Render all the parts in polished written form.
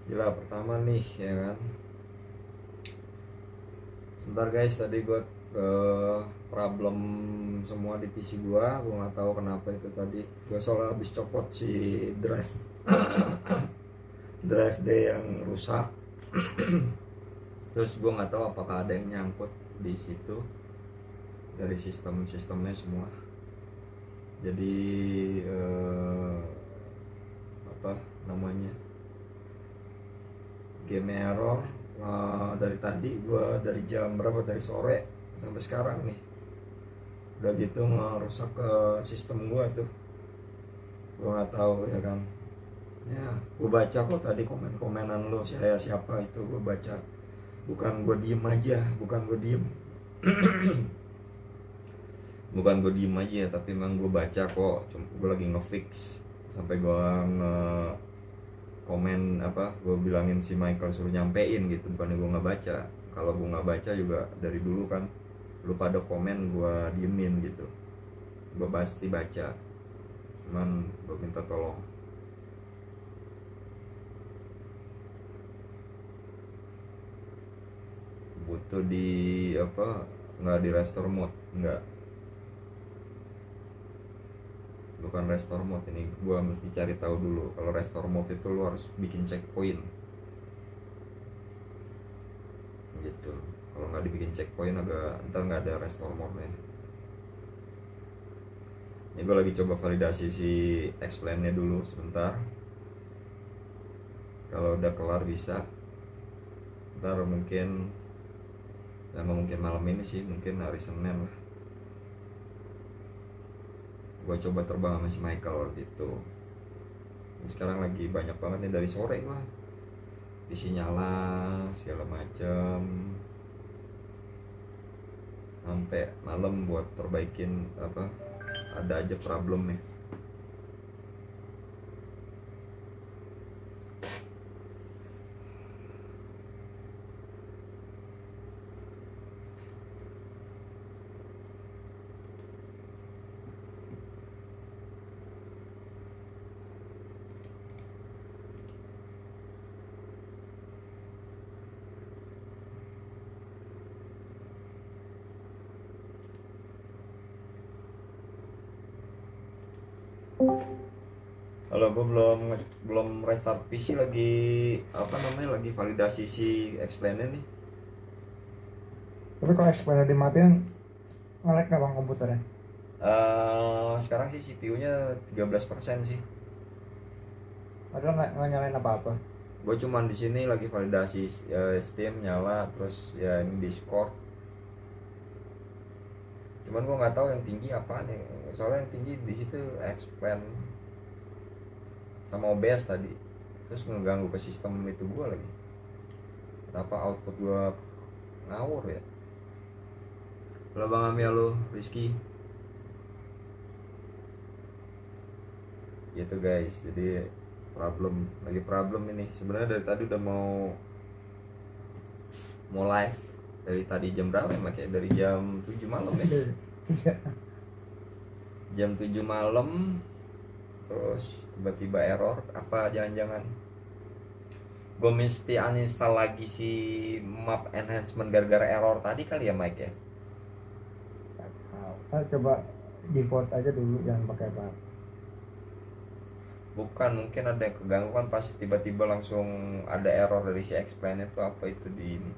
Gila, pertama nih ya kan. Sebentar guys, tadi gue problem semua di PC gue nggak tahu kenapa itu tadi. Gue soalnya habis copot si drive drive D yang rusak. Terus gue nggak tahu apakah ada yang nyangkut di situ dari sistemnya semua. Jadi apa namanya, game error. Dari tadi gua dari jam berapa, dari sore sampai sekarang nih udah gitu ngerusak ke sistem gua tuh. Gua nggak tahu ya kan. Ya, gua baca kok tadi komen-komenan lo, saya siapa itu gua baca. Bukan gua diem aja, bukan gua diem. Bukan gue diem aja, tapi emang gue baca kok. Gue lagi ngefix sampai gue komen apa, gue bilangin si Michael suruh nyampein gitu, bukannya gue nggak baca. Kalau gue nggak baca juga dari dulu kan, lu pada komen gue diemin gitu. Gue pasti baca, cuman gue minta tolong. Butuh di apa, nggak di restore mode, nggak, bukan restore mode. Ini gue mesti cari tahu dulu. Kalau restore mode itu lu harus bikin checkpoint gitu. Kalau nggak dibikin checkpoint agak ntar nggak ada restore mode nya. Ini gue lagi coba validasi si explain-nya dulu sebentar. Kalau udah kelar bisa, ntar mungkin, ya nggak mungkin malam ini sih, mungkin hari Senin lah. Gue coba terbang sama si Michael gitu. Ini sekarang lagi banyak banget nih dari sore lah, PC nyala segala macam, sampai malam buat perbaikin apa, ada aja problemnya. Kalau gue belum restart PC, lagi apa namanya, lagi validasi si explain-nya nih. Tapi kalau expander dimatiin nge-lag nggak bang komputernya? Sekarang sih CPU-nya 13% sih. Padahal nggak nyalain apa-apa. Gue cuman di sini lagi validasi Steam nyala, terus ya ini Discord. Cuman gue nggak tahu yang tinggi apaan ya. Soalnya yang tinggi di situ expand sama OBS tadi. Terus ngeganggu ke sistem itu gue lagi. Kenapa output gue ngawur ya? Halo Bang Ami, halo Rizky. Gitu guys, jadi lagi problem ini. Sebenarnya dari tadi udah mau live dari tadi jam berapa ya, kayak dari jam 7 malam ya. Iya. Jam 7 malam, terus tiba-tiba error. Apa jangan-jangan gue mesti uninstall lagi si map enhancement gara-gara error tadi kali ya Mike ya? Nah, coba default aja dulu, jangan pakai apa. Bukan, mungkin ada yang keganggu kan pas tiba-tiba langsung ada error dari si explain itu. Apa itu di ini?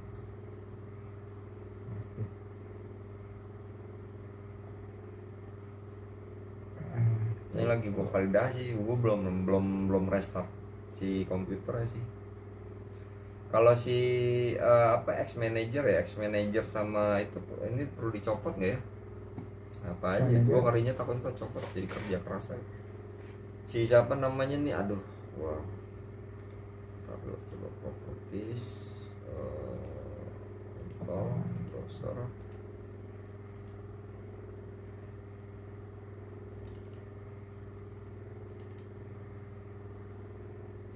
Ini lagi gue validasi sih, gue belum restart si komputernya sih. Kalau si apa, X manager sama itu, ini perlu dicopot nggak ya? Apa aja? Gue ngerinya takut tuh copot jadi kerja keras aja. Si siapa namanya nih, aduh, wah. Ntar dulu, coba properties, install browser.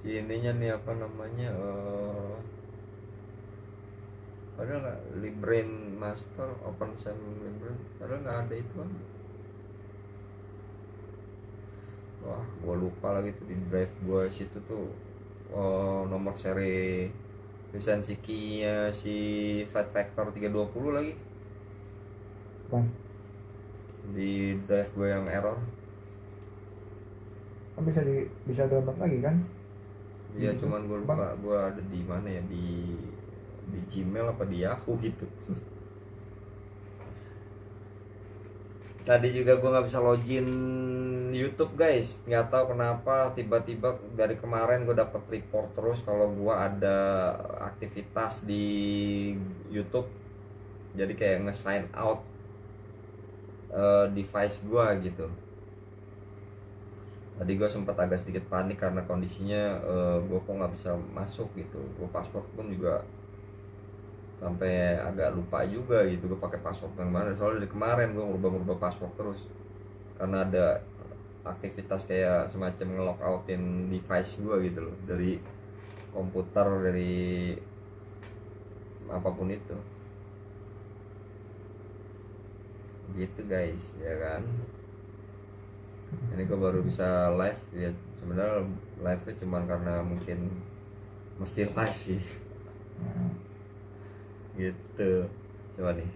Si ininya nih apa namanya, padahal nggak, Librain Master Open Sam Librain, padahal nggak ada itu kan. Wah, gue lupa lagi tuh di drive gue situ tuh. nomor seri lisensi key-nya si Flight Factor 320 lagi Bang, di drive gue yang error. kan bisa download lagi kan? Iya, Gitu. cuman gue Bang, lupa gue ada di mana ya, di Gmail apa di Yahoo gitu. Tadi juga gue nggak bisa login YouTube guys, nggak tahu kenapa tiba-tiba dari kemarin gue dapet report terus kalau gue ada aktivitas di YouTube, jadi kayak nge-sign out device gue gitu. Tadi gue sempat agak sedikit panik karena kondisinya gue kok nggak bisa masuk gitu, gue password pun juga sampai agak lupa juga gitu, gue pakai password yang mana, soalnya dari kemarin gue ngubah password terus karena ada aktivitas kayak semacam nge-logoutin device gue gitu loh, dari komputer, dari apapun itu gitu guys, ya kan. Ini gue baru bisa live ya, sebenarnya live nya cuma karena mungkin mesti live sih. Gitu. Coba nih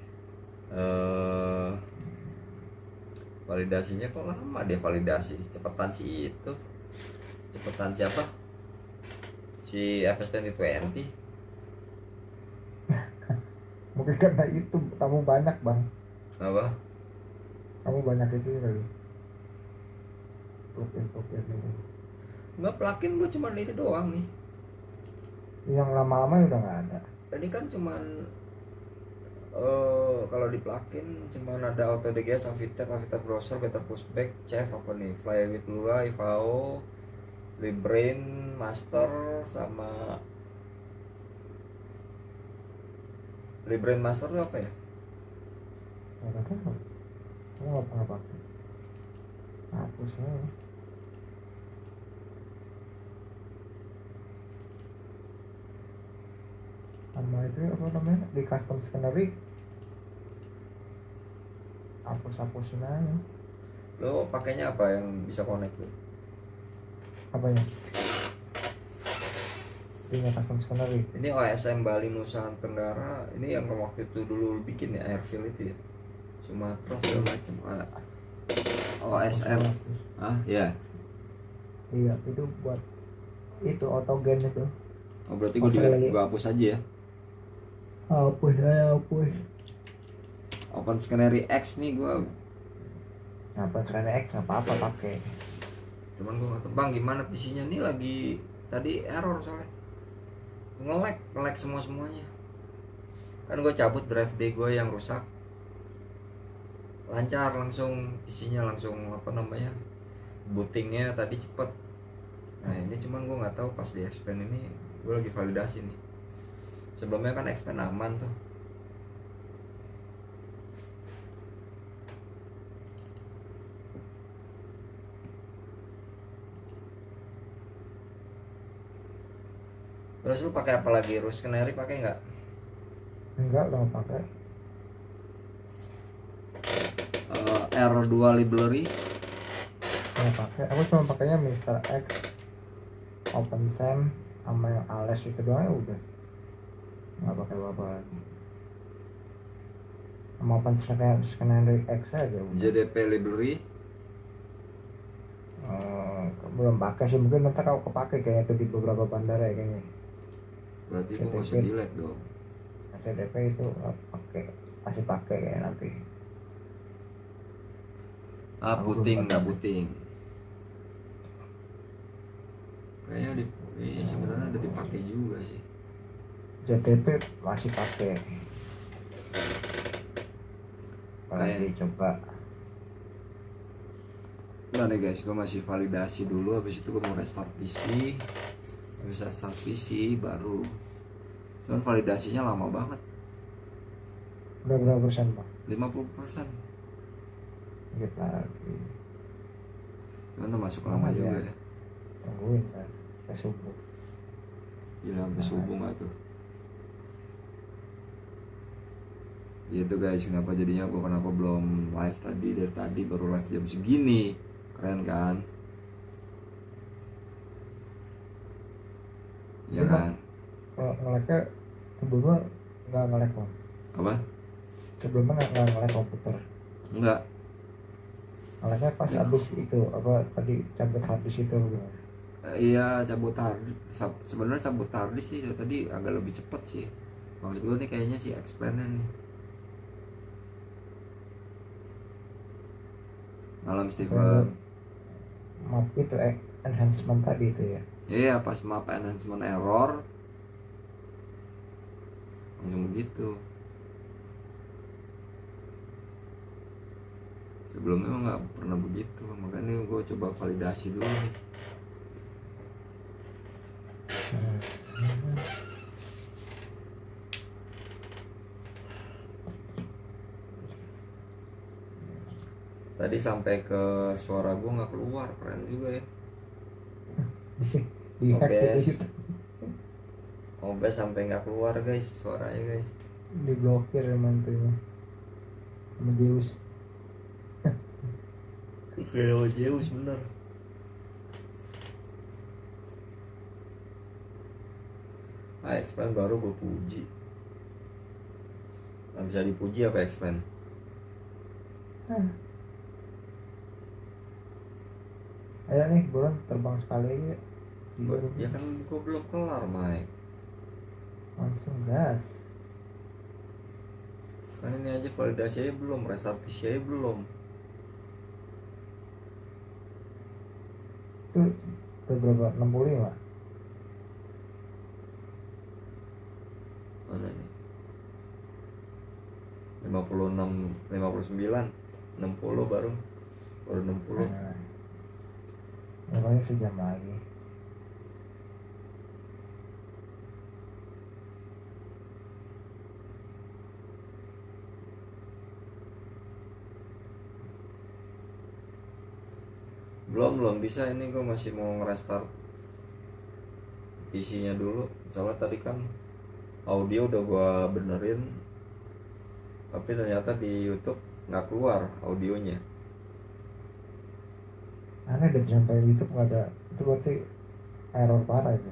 validasinya kok lama dia validasi, cepetan sih itu, cepetan siapa si FS 2020. mungkin karena itu kamu banyak bang, Apa? kamu banyak itu kali. Plugin itu. Nggak, plugin gue cuma ini doang nih. Yang lama-lama udah nggak ada. Tadi kan cuman kalau di plugin cuman ada auto DGS, Avitab browser, better pushback, chef apa nih, fly with Lua, IVAO, Librain, master, sama Librain master itu apa ya? Nggak tahu. Kamu nggak pernah pakai. Hapus aja. Sama itu apa namanya, di custom scenery hapus-hapusin aja. Lo pakainya apa yang bisa connect tuh? Apanya? Ini custom scenery. Ini OSM Bali Nusa Tenggara, ini yang waktu itu dulu bikin ya, Airfield itu ya, Sumatera segala macam. OSM, ya. Iya, itu buat itu autogen itu. Oh berarti gue hapus aja ya. Hapus aja, hapus. Open Scenery X nih gue. Apa Trend X nggak apa-apa pakai. Cuman gue nggak tahu bang gimana PC-nya nih, lagi tadi error soalnya nge-lag semuanya. Kan gue cabut drive D gue yang rusak, lancar langsung PC-nya, langsung apa namanya, bootingnya tadi cepet. Nah ini cuman gue nggak tahu pas di expand ini, gue lagi validasi nih. Sebelumnya kan expand aman tuh. Terus lu pakai apa lagi? Rus Canary pakai nggak? Enggak, udah nggak pakai. R2 library Nggak pakai. Aku cuma pakainya Mr. X, OpenSem, sama yang Ales itu doang ya udah. Nggak pakai apa-apa lagi. Sama Open Scenario X aja udah. JDP library. Belum pakai sih, mungkin nanti kalau kepake kayaknya tuh di beberapa bandara ya kayaknya. Berarti gue masih delete dong. CDP itu masih pakai kayak nanti. Puting nggak puting. Kayaknya sebenarnya udah dipakai juga sih. JDP masih pakai. Lagi coba. Nah nih guys, gue masih validasi dulu, habis itu gue mau restart PC. Habis restart PC baru. Cuman validasinya lama banget. Udah berapa persen Pak? 50%. Dikit lagi. Cuman termasuk lama juga ya. Tungguin kan, sampai subuh. Gila sampai subuh nggak tuh? Gitu guys, kenapa jadinya gue kenapa belum live tadi, dari tadi baru live jam segini. Keren kan? ya Cuma kan. kalau ngeleknya sebelumnya nggak ngelek bang. Apa? Sebelumnya nggak ngelek komputer. Enggak. Ngeleknya pas habis itu apa tadi cabut habis itu gimana? Iya, sebenarnya sabut harddisk sih tadi agak lebih cepet sih. Maksud gue nih kayaknya si explain nih. Malam Steven. Map itu enhancement tadi itu ya. Iya, pas map enhancement error langsung begitu. Sebelumnya emang nggak pernah begitu, makanya gue coba validasi dulu nih. Tadi sampai ke suara gue nggak keluar, keren juga ya. Dihack OBS, gitu. OBS sampai nggak keluar guys, suaranya guys. Diblokir mantunya sama Zeus. Kayak Zeus bener. Explain baru gue puji. Nggak bisa dipuji apa explain? Ayo nih bulan terbang sekali aja. Ya kan gue belum kelar Mike. Langsung gas. Kan ini aja validasi aja belum, restart PC aja belum. Itu berapa? 65? Mana nih? 56, 59, 60 baru 60. Pokoknya sejam lagi. Belum bisa, ini gue masih mau ngerestart PC-nya dulu. Soalnya tadi kan audio udah gue benerin, tapi ternyata di YouTube nggak keluar audionya. Aneh deh sampai YouTube nggak ada. Itu berarti error parah itu.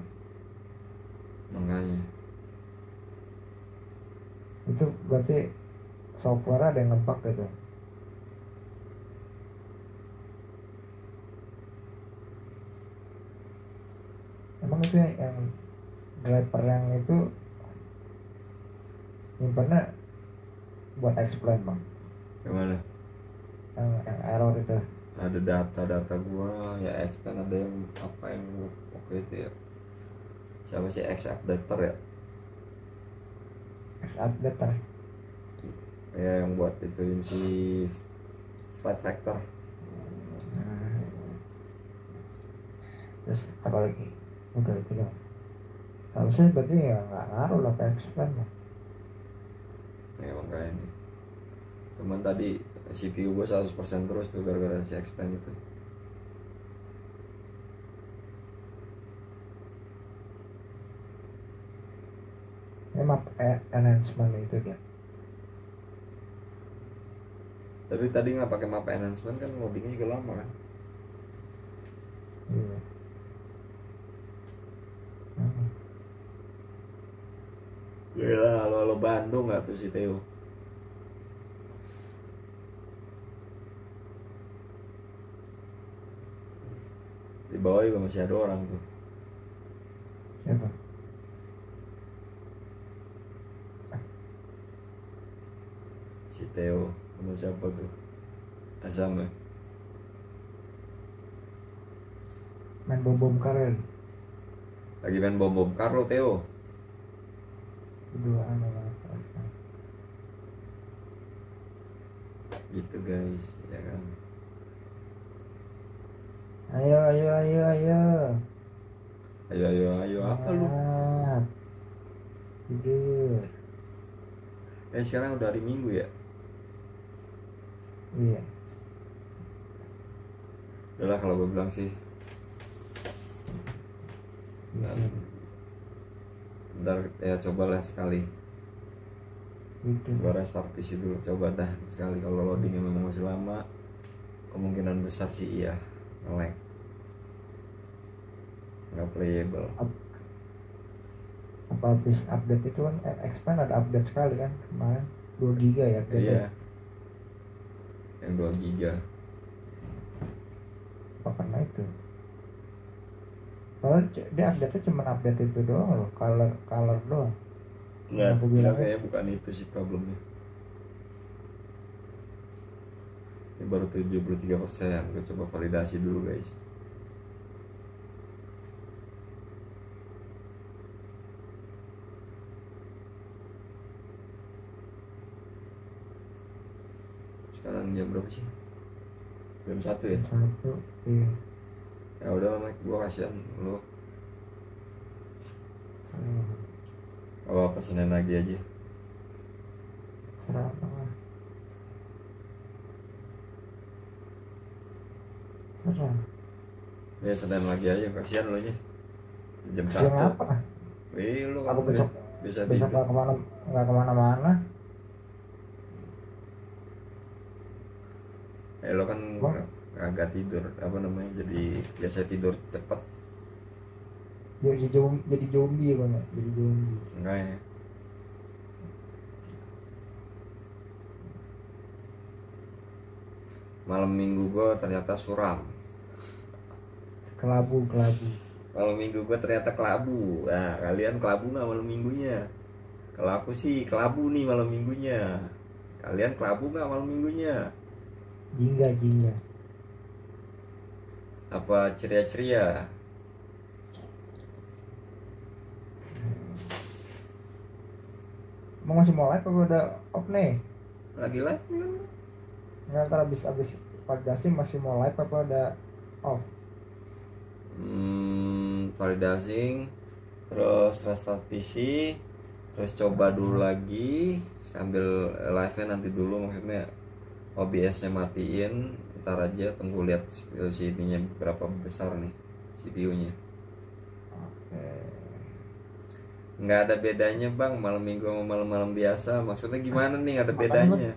Makanya Itu berarti software ada yang ngebug gitu. Emang itu yang driver yang itu nyimpannya buat explain bang? gimana? Yang error itu. Ada data gua ya, expand ada yang apa yang oke itu ya. Siapa sih X updater ya? Update Ya yang buat itu si flat factor. Terus apa lagi? Udah itu dong. Harusnya berarti ya nggak ngaruh lah ke explain lah. Ya makanya nih. Cuman tadi CPU gua 100% terus tuh gara-gara si expand itu. Ini map enhancement itu dia. Tapi tadi nggak pakai map enhancement kan loadingnya juga lama kan. Iya. Gila, halo Bandung nggak tuh si Theo? Di bawah juga masih ada orang tuh. Siapa? Si Theo sama siapa tuh? Asam ya? Main bom karen. Lagi main bom kar lo Theo. Keduaan sama perasaan. Gitu guys, ya kan. Ayo. Ayo apa lu? Tidur. Sekarang udah hari Minggu ya? Iya. Udahlah kalau gue bilang sih. Bentar ya, cobalah sekali. Gitu. Gue restart PC dulu, coba dah sekali. Kalau loadingnya memang masih lama, kemungkinan besar sih iya nge-lag, nggak playable. apa habis update itu kan expand ada update sekali kan kemarin 2 giga ya update Iya, yang 2 giga. apa karena itu kalau dia update cuma update itu doang loh, color doang. Nggak, Aku bilang kayaknya bukan itu sih problemnya. Ini baru 73%. Gue coba validasi dulu guys. Sekarang jam berapa sih? Jam 1 ya? satu, iya. Ya udah lah Mike, gue kasihan lu. Apa Senin lagi aja. Serah lah. Serah. Ya Senin lagi aja, kasihan lu nya. Jam Siang 1. apa? Wih lu kan Aku besok bisa besok tidur. nggak kemana-mana. Lo kan Bang, agak tidur, apa namanya, jadi biasa tidur cepet. jadi zombie ya bang, jadi zombie. Enggak ya. Malam minggu gue ternyata suram. Kelabu. Malam minggu gue ternyata kelabu. Nah kalian kelabu nggak malam minggunya? Kalau aku sih kelabu nih malam minggunya. Kalian kelabu nggak malam minggunya? Jingga. Apa ceria-ceria? Mau masih mau live apa udah off nih? Lagi live kan? Nggak, ntar abis validasi masih mau live apa udah off? Validasi, terus restart PC, terus coba dulu lagi sambil live-nya nanti dulu, maksudnya OBS-nya matiin, ntar aja tunggu lihat si ininya berapa besar nih CPU-nya. Oke. Nggak ada bedanya bang malam minggu sama malam-malam biasa, maksudnya gimana nih, nggak ada Makan, bedanya.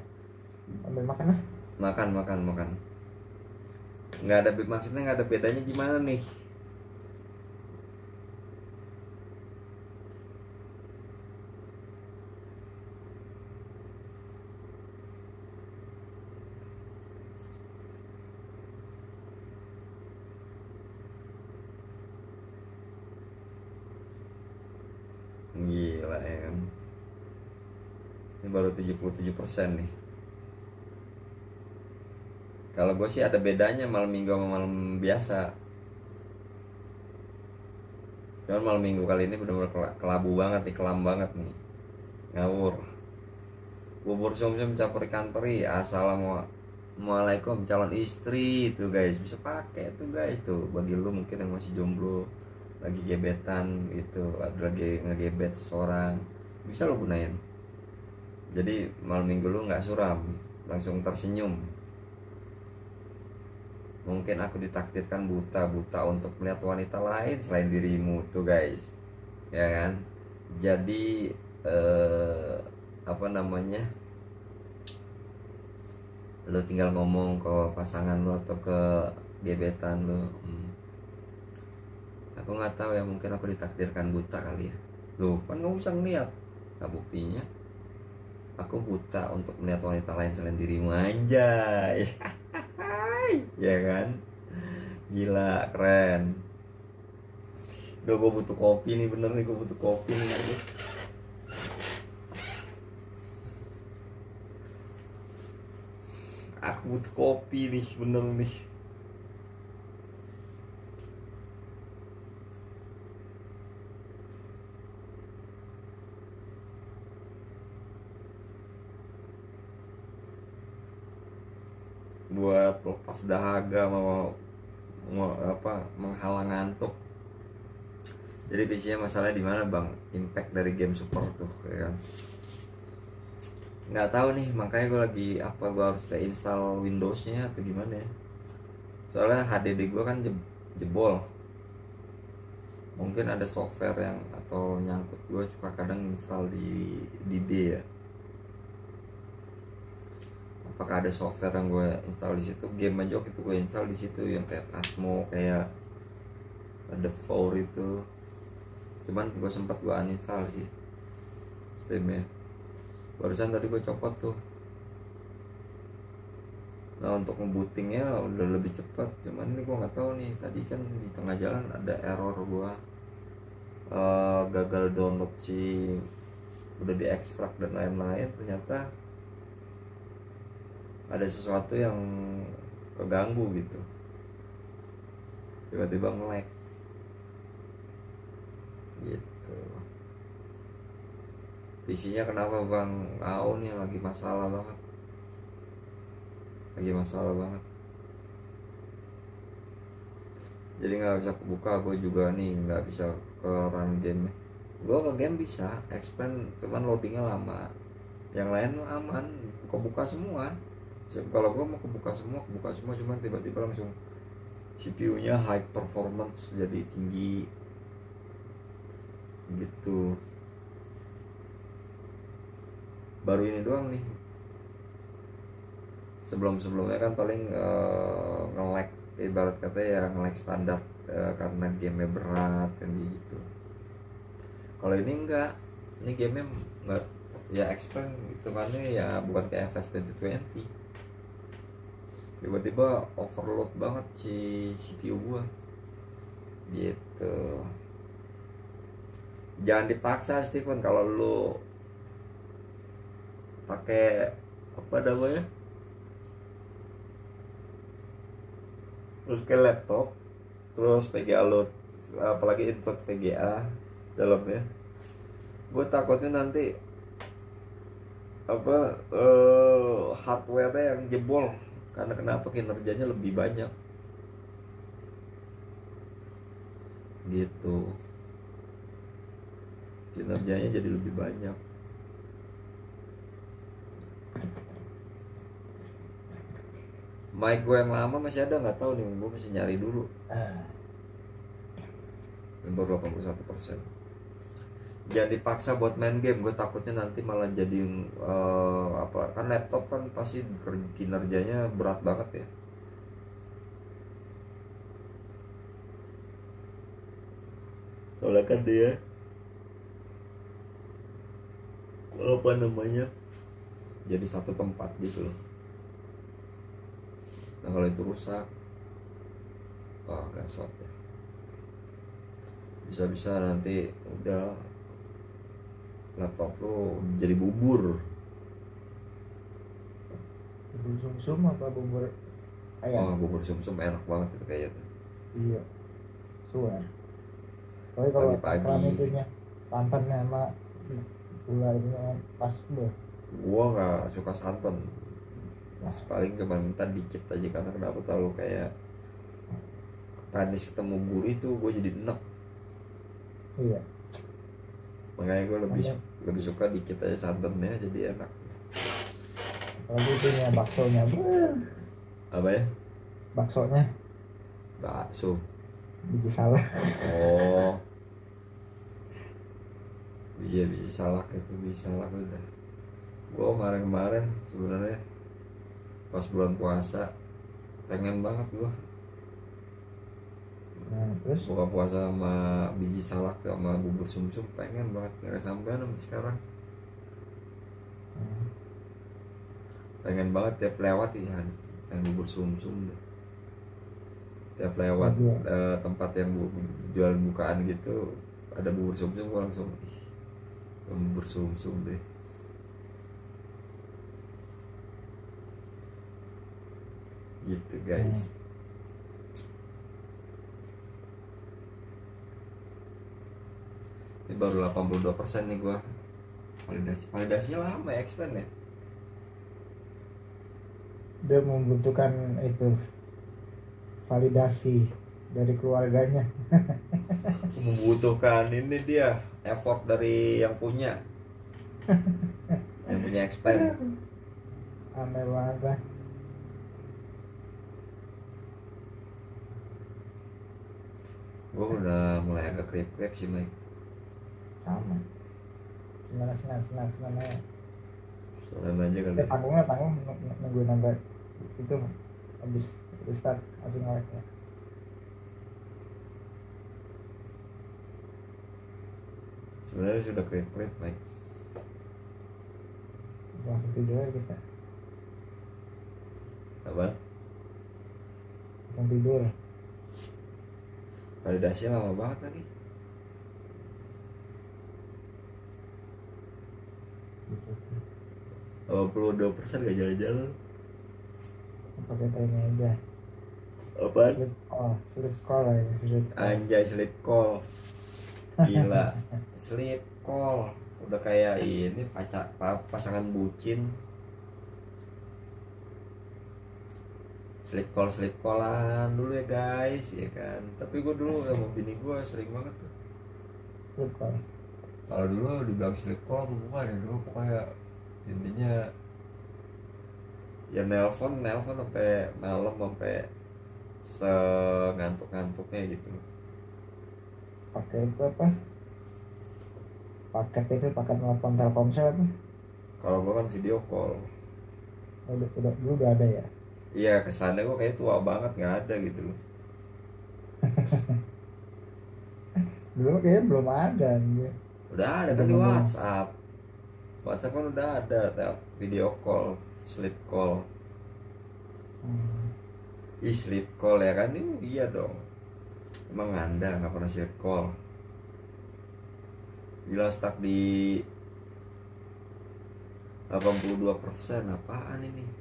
Ambil makan lah. Makan nggak ada, maksudnya nggak ada bedanya gimana nih. Gila ya kan. Ini baru 77% nih. Kalau gue sih ada bedanya malam minggu sama malam biasa. Cuman malam minggu kali ini benar-benar kelabu banget nih, kelam banget nih. Ngawur. Bubur sum-sum campur ikan teri. Assalamualaikum calon istri tuh guys, bisa pakai tuh guys tuh. Bagi lu mungkin yang masih jomblo, lagi gebetan gitu, lagi ngegebet seseorang, bisa lo gunain. Jadi malam minggu lu nggak suram, langsung tersenyum. Mungkin aku ditakdirkan buta untuk melihat wanita lain selain dirimu tuh guys, ya kan. Jadi apa namanya, lu tinggal ngomong ke pasangan lu atau ke gebetan lu, aku nggak tahu ya, mungkin aku ditakdirkan buta kali ya. Loh kan kamu bisa ngeliat. Nah buktinya aku buta untuk melihat wanita lain selain dirimu, anjay. Ya kan, gila keren. Duh gue butuh kopi nih, bener nih, gue butuh kopi nih. Aku butuh kopi nih, bener nih. Buat lepas dahaga, mau apa, menghalang ngantuk. Jadi biasanya masalahnya di mana bang? Impact dari game super tuh, ya kan? Nggak tahu nih, makanya gue lagi apa, gue harus reinstall Windowsnya atau gimana ya? Soalnya HDD gue kan jebol. Mungkin ada software yang atau nyangkut, gue suka kadang install di D ya. Apakah ada software yang gue install di situ? Game aja itu gue install di situ yang kayak Phasmo, kayak The Four itu. cuman gue sempat gue uninstall sih Steamnya. Barusan tadi gue copot tuh. Nah untuk ngebootingnya udah lebih cepat, cuman ini gue nggak tahu nih, tadi kan di tengah jalan ada error gue gagal download si udah diekstrak dan lain-lain, ternyata ada sesuatu yang keganggu gitu, tiba-tiba nge-lag gitu. PC-nya kenapa bang? Tahu nih lagi masalah banget. Jadi nggak bisa kebuka. Gue juga nih nggak bisa ke run game. Gue ke game bisa expand, cuman loadingnya lama. Yang lain aman, kebuka semua. Kalau gue mau kebuka semua, cuman tiba-tiba langsung CPU-nya high performance jadi tinggi gitu. Baru ini doang nih. Sebelumnya kan paling nge-lag, ibarat kata ya nge-lag standar karena gamenya berat kan gitu. Kalau ini enggak, ini gamenya enggak ya expand hitungannya ya bukan kayak FS 2020. Tiba-tiba overload banget si CPU gua gitu. Jangan dipaksa Steven, kalau lu pakai apa namanya, terus ke laptop terus VGA load, apalagi input VGA dalamnya, gue takutnya nanti apa hardware-nya yang jebol. Karena kenapa? Kinerjanya lebih banyak gitu, kinerjanya jadi lebih banyak. Mic gue yang lama masih ada nggak tahu nih, gue masih nyari dulu. Baru 81%. Jangan dipaksa buat main game, gue takutnya nanti malah jadi apa, kan laptop kan pasti kinerjanya berat banget ya. Soalnya kan dia apa namanya, jadi satu tempat gitu loh. Nah kalau itu rusak, gaswat ya. Bisa-bisa nanti udah laptop lo jadi bubur. Bubur sumsum apa bubur ayam? Bubur sumsum enak banget itu kayaknya. Iya, suar. Tapi kalau Pagi-pagi. takaran itunya, santannya sama gula ininya pas deh. Gua nggak suka santan. Paling cuma minta dikit aja, karena kenapa, terlalu kayak panis ketemu gurih tuh gue jadi enek. Iya. Makanya gue lebih suka dikit aja santannya, jadi enak. Kalau itunya baksonya, Apa ya? baksonya Bakso. biji salah. Oh, biji salak itu, biji salak udah. Gue kemarin sebenarnya pas bulan puasa pengen banget gue Terus buka puasa sama biji salak sama bubur sumsum, pengen banget, nggak kesampean sampai sekarang. Pengen banget tiap lewat ya yang bubur sumsum deh. Tiap lewat tempat yang jual bukaan gitu ada bubur sumsum, gue langsung bubur sumsum deh gitu guys. Ini baru 82% nih gua. Validasinya lama ya, expand ya. dia membutuhkan itu validasi dari keluarganya. Membutuhkan ini dia effort dari yang punya expand. Aneh banget lah. Gua udah mulai agak krip sih Mike. Sama. Senang aja. Soalnya aja kali. Tanggung nungguin sampai itu habis restart langsung ngelek ya. Sebenarnya sudah klip Mike. langsung tidur aja kita, Apa? langsung tidur. Validasi lama banget lagi. Gitu. 82% gak jalan-jalan. Pakai timenya aja. Apaan? Sleep call aja, sleep call. Anjay, sleep call. Gila. Sleep call. Udah kayak ini pasangan bucin. Sleep callan dulu ya guys, ya kan. Tapi gue dulu sama bini gue sering banget tuh. Sleep call. Kalau dulu dibilang sleep call bukan ya, dulu pokoknya intinya ya nelpon sampai malam, sampai sengantuk-ngantuknya gitu. Pakai itu apa? Paket telepon Telkomsel apa? Kalau gue kan video call. Udah dulu udah ada ya. Iya, kesannya gue kayak tua banget, nggak ada gitu loh. Dulu kayaknya belum ada anjir. Udah ada kan di WhatsApp kan udah ada video call, sleep call. Sleep call ya kan, ini iya dong. Emang Anda nggak pernah sleep call? Gila, stuck di 82%. Apaan ini?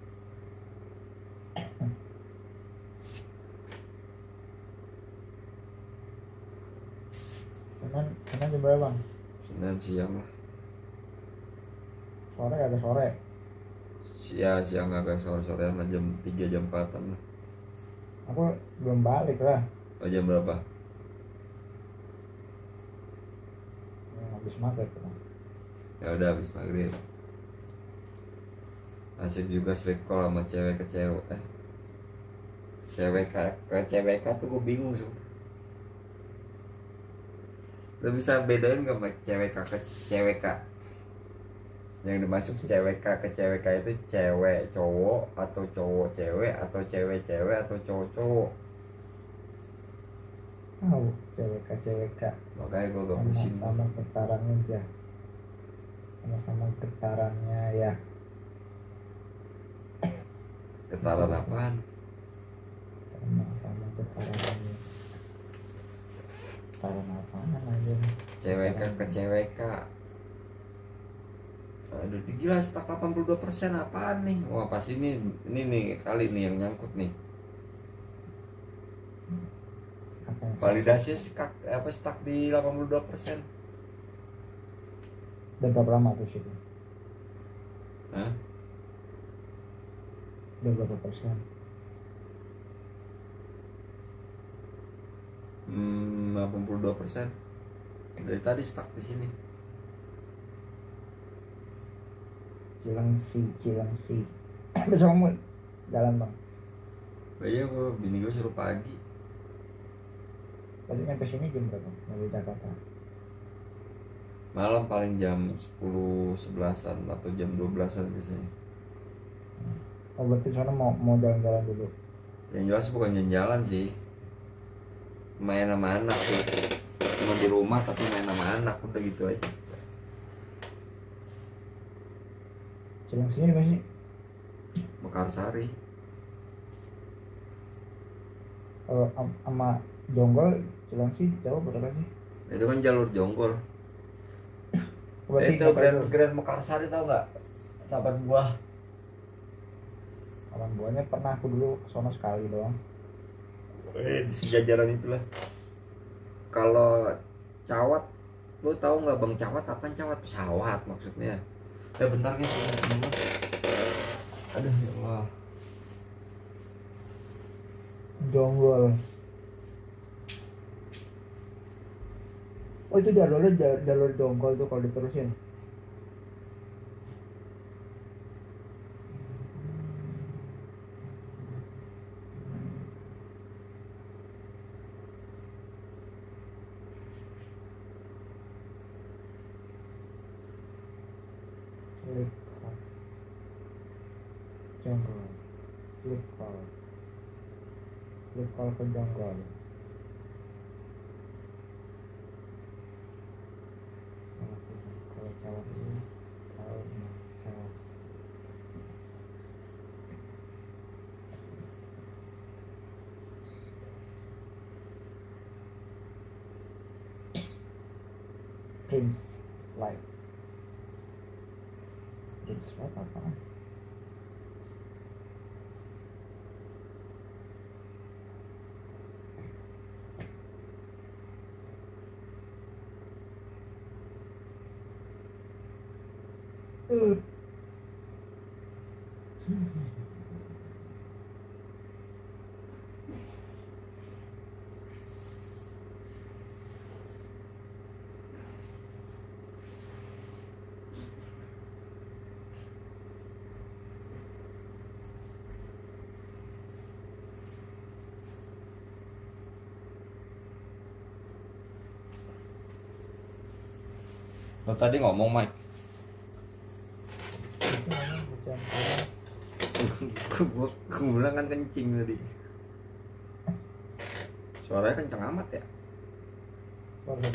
Senin jam berapa bang? Senin siang lah. Sore agak sore. Ya siang agak sore-sorean lah, jam 3 jam 4-an lah. Aku belum balik lah. Oh, jam berapa? Habis maghrib kan. Ya udah habis maghrib. Asik juga sleep call sama cewek ke cewek. Cewek ke cewek tuh gue bingung sih. Lo bisa bedain gak sama cewek ke cewek? Yang dimaksud cewek ke cewek itu cewek cowok atau cowok cewek atau cewek atau cowok cowok? Tahu cewek K. Makanya gue gak pusing. Sama getarannya aja. Sama getarannya ya. Getaran apaan? Sama getarannya. Getaran apaan aja? Cewek ke cewek. Aduh, gila, stuck 82%. Apaan nih? Wah, pas ini nih kali nih yang nyangkut nih. Validasi stuck di 82%. Udah berapa lama tuh situ? Hah? Udah berapa persen? 82%. Dari tadi stuck di sini. Cilengsi. Besok mau jalan bang. Iya, bini gue suruh pagi. Tadi nyampe sini jam berapa? Dari Jakarta. Malam paling jam 10-11an atau jam 12an biasanya. Oh berarti sana mau jalan-jalan dulu. Yang jelas bukan jalan sih, main sama anak tuh. Cuma di rumah tapi main sama anak, udah gitu aja. Cilengsinya di mana sih? Mekarsari. Kalau sama Jonggol, Cilengsi jauh berapa sih? Itu kan jalur Jonggol. Berarti Itu Grand Mekarsari, tau nggak? Sahabat buah. Aman buahnya pernah aku dulu kesana sekali doang. Di sejajaran itulah. Kalau cawat, lu tahu nggak bang cawat? Apaan cawat? Pesawat maksudnya. Bentar guys, aduh ya Allah. Jonggol. Oh itu jalur Jonggol tuh kalau diterusin. Jonggol. Flip call ke Jonggol. sorry kalau macam dreams like dreams like apa Lo tadi ngomong Mike. itu namanya bukan Gue bilang kan kencing tadi. Suaranya kenceng amat ya. sorry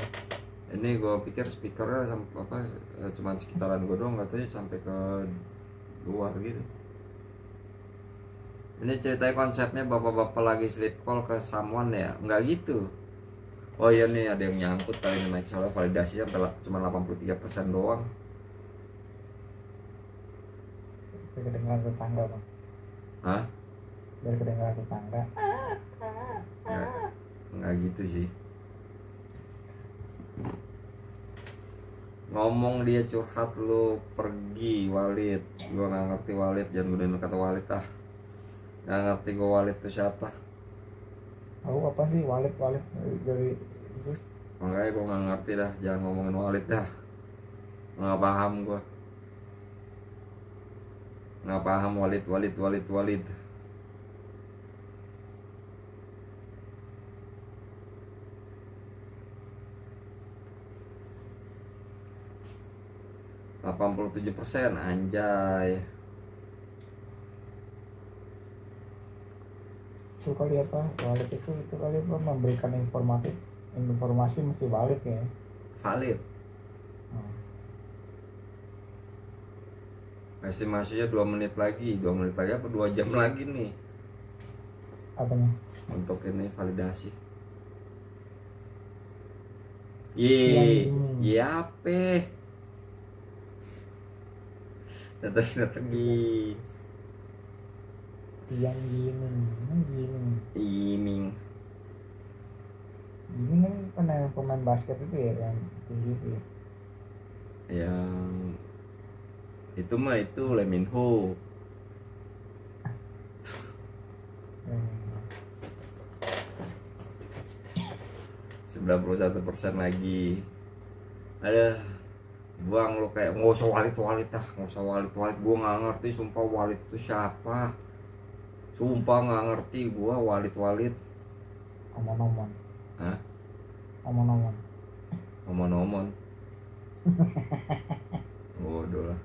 Ini gue pikir speakernya cuman sekitaran gue doang, katanya sampai ke luar gitu. Ini ceritanya konsepnya bapak-bapak lagi sleep call ke someone ya, nggak gitu. Oh iya nih ada yang nyangkut kali ini Mike, soalnya validasinya cuma 83% doang. biar kedengaran tetangga bang Hah? biar kedengaran tetangga Nggak gitu sih. Ngomong dia curhat lu pergi Walid. Gua nggak ngerti Walid, jangan gunain kata Walid ah. Nggak ngerti gua Walid itu siapa. aku apa sih wallet dari itu Makanya gua nggak ngerti dah, jangan ngomongin Walid dah. Nggak paham gua. Nggak paham Walid. 87% anjay. itu kali apa wallet itu kali apa memberikan informasi mesti valid ya Valid. Estimasinya 2 menit lagi apa 2 jam lagi nih apanya untuk ini validasi. Yang Ye apa? Datang yang Iming. ini kan pemain basket itu ya yang tinggi itu ya Yang itu mah itu Leminho. Hmm. 91% lagi. Ada buang lo kayak nggak usah Walid gue nggak ngerti sumpah Walid itu siapa, sumpah nggak ngerti gue Walid. omon Hah? Omon bodoh lah.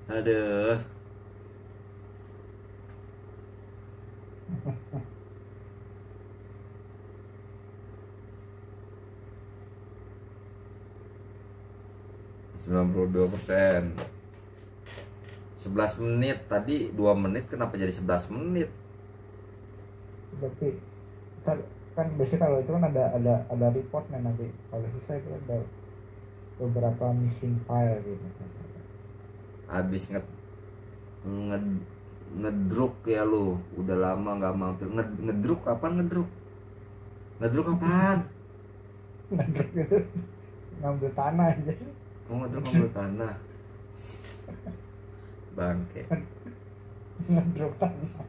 Aduh. %92. 11 menit tadi 2 menit kenapa jadi 11 menit? berarti kan biasanya kalau itu kan ada reportnya nanti kalau selesai itu ada beberapa missing file gitu Habis ngedruk ya lu, udah lama nggak mampir. Ngedruk apaan? Ngedruk apaan? ngedruk gitu ngambil tanah aja Mau ngedruk ngambil tanah bangke. ngedruk tanah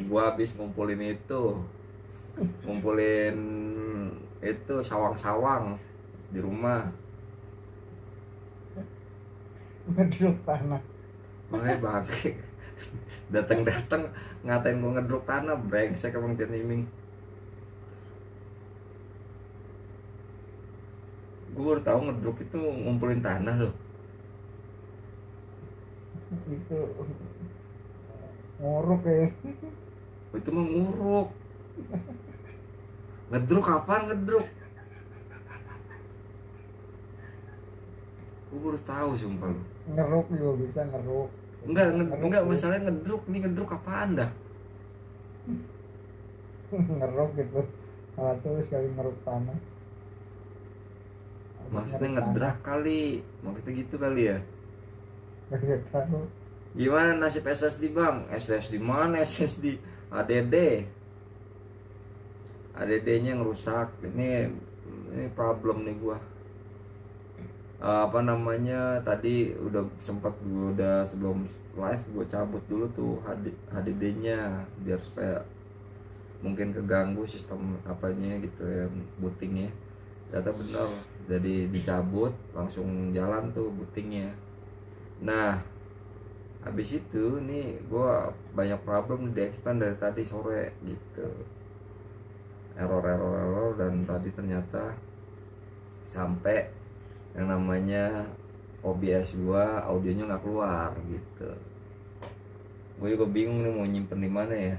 Gua habis ngumpulin itu sawang-sawang di rumah. ngedruk tanah Makanya bangke datang ngatain gua ngedruk tanah, brengsek emang dia niming. Gua baru tahu ngedruk itu ngumpulin tanah loh. itu nguruk ya Itu mah nguruk. Ngedruk kapan ngedruk? Gue baru tahu sumpah lu. Ngeruk juga bisa, ngeruk. Enggak masalahnya ngedruk nih, ngedruk apaan dah? Ngeruk gitu. Salah tuh sekali ngeruk tanah. Maksudnya ngedrak kali, maksudnya gitu kali ya. Gak tahu. Gimana nasib SSD bang? SSD mana? SSD ADD nya ngerusak. Ini problem nih gua. Apa namanya, tadi udah sempat gua udah sebelum live gua cabut dulu tuh HDD nya biar supaya mungkin keganggu sistem apanya gitu ya, bootingnya. Ternyata bener, jadi dicabut langsung jalan tuh bootingnya. Nah habis itu nih gue banyak problem di expand dari tadi sore gitu, error dan tadi ternyata sampai yang namanya OBS gue audionya nggak keluar gitu. Gue juga bingung nih mau nyimpen di mana ya.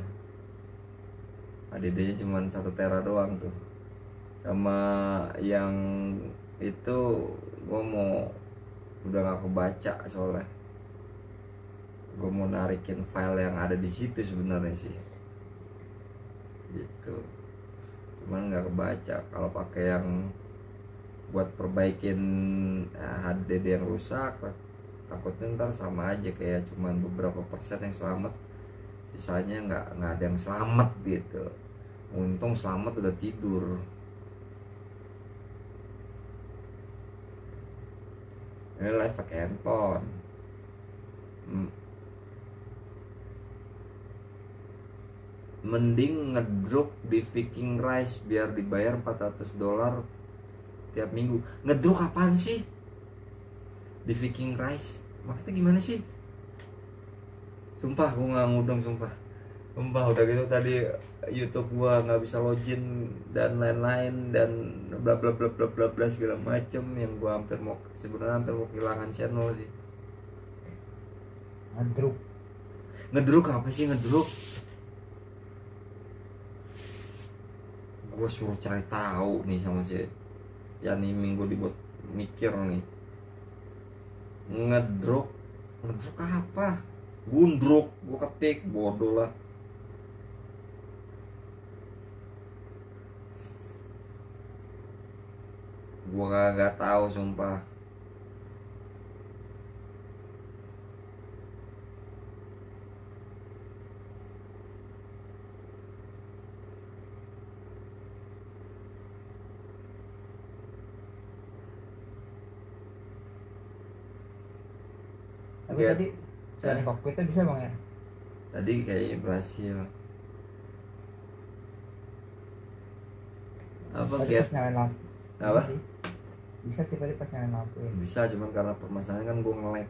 HDD-nya cuma 1 tera doang tuh. Sama yang itu gue mau udah nggak kebaca soalnya. Gue mau narikin file yang ada di situ sebenarnya sih gitu, cuman nggak kebaca. Kalau pakai yang buat perbaikin HDD yang rusak, takutnya ntar sama aja kayak cuman beberapa persen yang selamat, sisanya nggak ada yang selamat gitu. Untung selamat udah tidur. Ini live pakai handphone. Mending ngedruk di Viking Rice biar dibayar $400 tiap minggu. Ngedruk apaan sih? Di Viking Rice maksudnya gimana sih? Sumpah gue nggak ngudeng, sumpah udah gitu tadi YouTube gua nggak bisa login dan lain-lain dan bla bla bla bla bla bla segala macem yang gua sebenarnya hampir mau kehilangan channel sih. Ngedruk apa sih ngedruk? Gue suruh cari tahu nih sama si Yani minggu dibuat mikir nih. Ngedruk apa? Gundruk, gue ketik bodoh lah. Gue kagak tahu sumpah. Tapi tadi selain cockpitnya bisa bang ya? Tadi kayaknya berhasil. Apa tadi get? Pas nyalain lampu. Apa? Bisa sih tadi pas nyalain lampu ya. Bisa, cuman karena permasalahan kan gue nge-lag.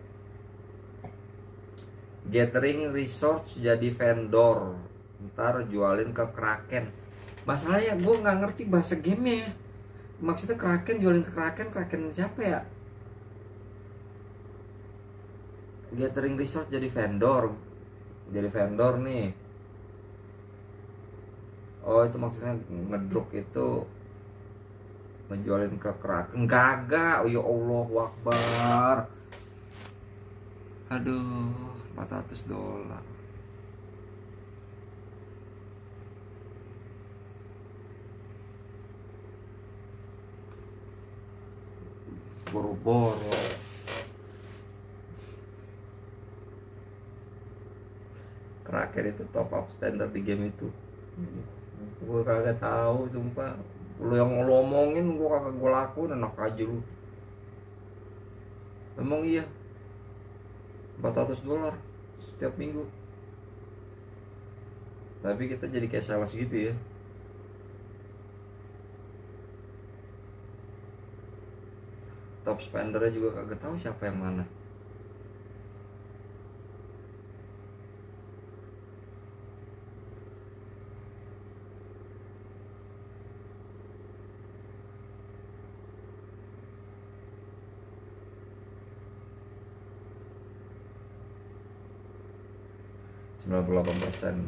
Gathering resource jadi vendor, ntar jualin ke Kraken. Masalahnya gue nggak ngerti bahasa gamenya. Maksudnya Kraken jualin ke Kraken siapa ya? Gathering resource jadi vendor nih. Oh itu maksudnya ngedruk itu menjualin ke Kraken. Kagak, oh ya Allah Akbar. Aduh, $400. Boro-boro. Kraken itu top up spender di game itu. Gue kagak tahu sumpah. Lu yang ngomongin gue kagak gue lakuin, enak aja lu. Emang iya $400 setiap minggu. Tapi kita jadi kayak sales gitu ya. Top spendernya juga kagak tahu siapa yang mana. %98.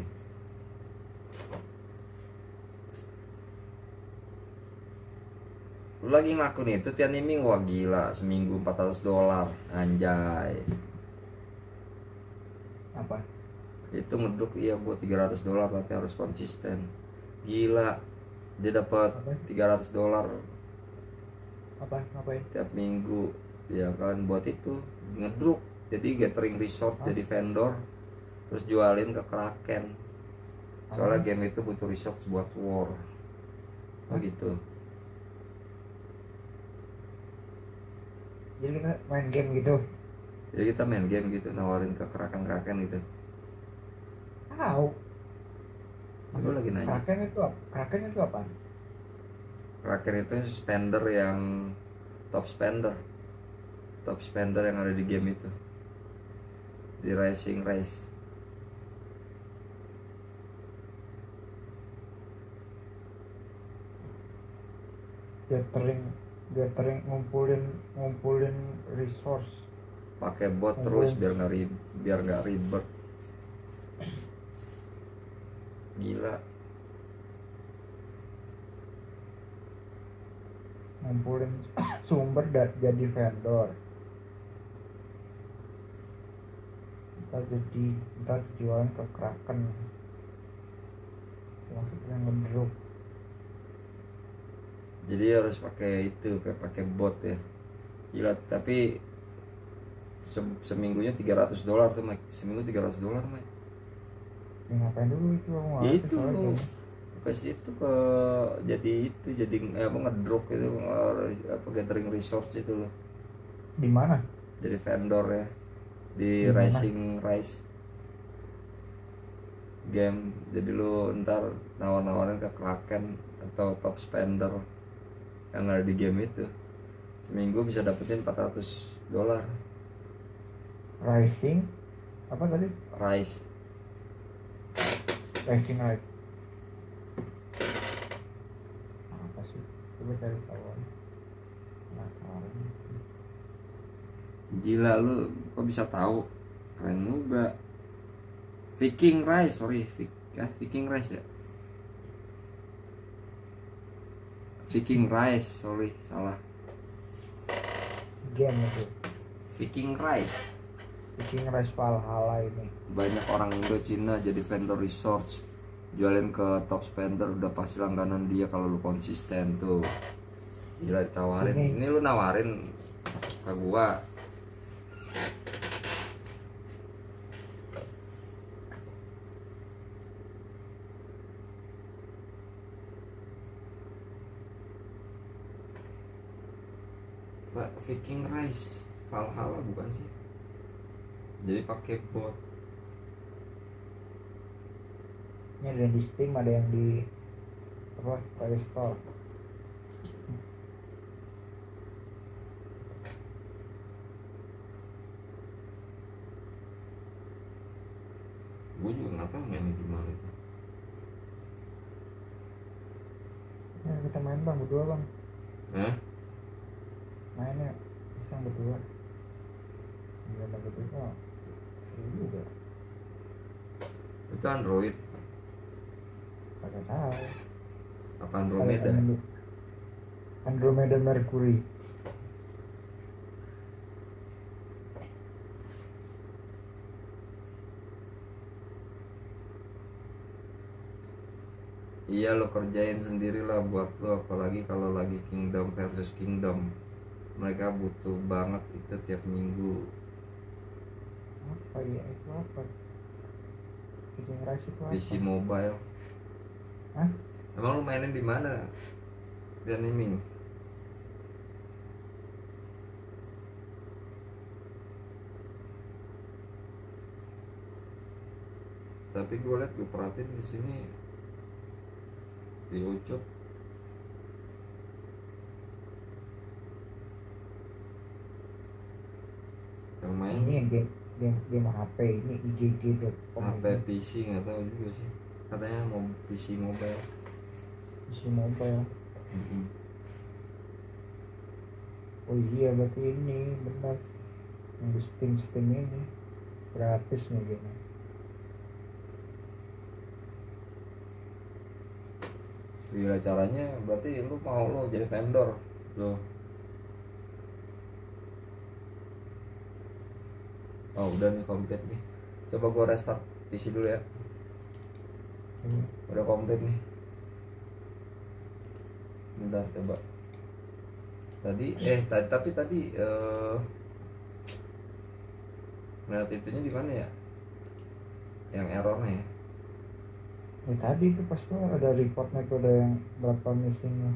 lu lagi ngelakuin itu tiap minggu, wah gila, seminggu $400 anjay. Apa? Itu ngedruk iya buat $300 tapi harus konsisten. Gila, dia dapat Apa sih? $300 Apa? Ngapain? tiap minggu ya kan, buat itu ngedruk jadi gathering resort, Hah? jadi vendor, terus jualin ke Kraken. Soalnya game itu butuh resource buat war. Begitu. Jadi kita main game gitu. Jadi kita main game gitu, nawarin ke Kraken gitu. Tahu. Gue lagi nanya. Kraken itu apa? Kraken itu spender yang top spender yang ada di game itu, di racing race. Gathering ngumpulin resource. Pakai bot terus biar nggak ribet. Gila. Ngumpulin sumber jadi vendor. Ntar jualan ke Kraken. Maksudnya ngedrop. Jadi harus pakai itu, kayak pakai bot ya. Gila, tapi seminggunya $300 tuh, Mike. Seminggu $300, Mike. Ya ngapain dulu itu? Ya itu lu ke situ, ke jadi apa, ngedrop itu, apa, gathering resource itu lo. Di mana? Jadi vendor ya di Dimana? racing race game. Jadi lu ntar nawar-nawarin ke Kraken atau top spender yang ada di game itu, seminggu bisa dapetin $400. Rising apa tadi? Rice. Rising Rice. Apa sih? Coba cari tahu. Penasaran. Gila, lu kok bisa tahu? Keren juga. Viking Rice ya. Viking Rice, sorry, salah. Game itu. Viking Rice. Viking Rice Valhalla ini. Banyak orang Indo Cina jadi vendor research, jualin ke top spender, udah pasti langganan dia kalau lu konsisten tuh. Gila, ditawarin. Ini lu nawarin ke gua. Viking Rice Valhalla bukan sih? Jadi pakai bot. Ini ada yang di Steam, ada yang di apa? Play Store. Gue juga nggak tahu mainnya gimana itu. Ya, kita main bang, berdua bang. Mainnya iseng berdua. Gak ada berdua. Seru juga. Itu Android Kagak tahu. apa Andromeda? Andromeda Mercury. Iya, lo kerjain sendiri lah buat lo, apalagi kalau lagi Kingdom versus Kingdom. Mereka butuh banget itu tiap minggu. Apa ya itu apa? Viking Rice itu apa? PC mobile. Hah? Emang lo mainin di mana? Di Animing. Tapi gue liat, gue perhatiin di sini di Ucup yang main Ini yang game HP, ini igg.com. HP PC nggak tahu juga sih, katanya mau PC mobile. PC mobile. Mm-mm. Oh iya, berarti ini benar. Yang di Steam ini gratis nih game. Gila, caranya berarti lu mau lo jadi vendor Tuh. Oh udah nih komplit nih. Coba gua restart PC dulu ya. Udah komplit nih. Bentar coba. Tapi tadi ngeliat itunya di mana ya? Yang errornya ya. Ya tadi itu pas tuh ada reportnya tuh ada yang berapa missingnya.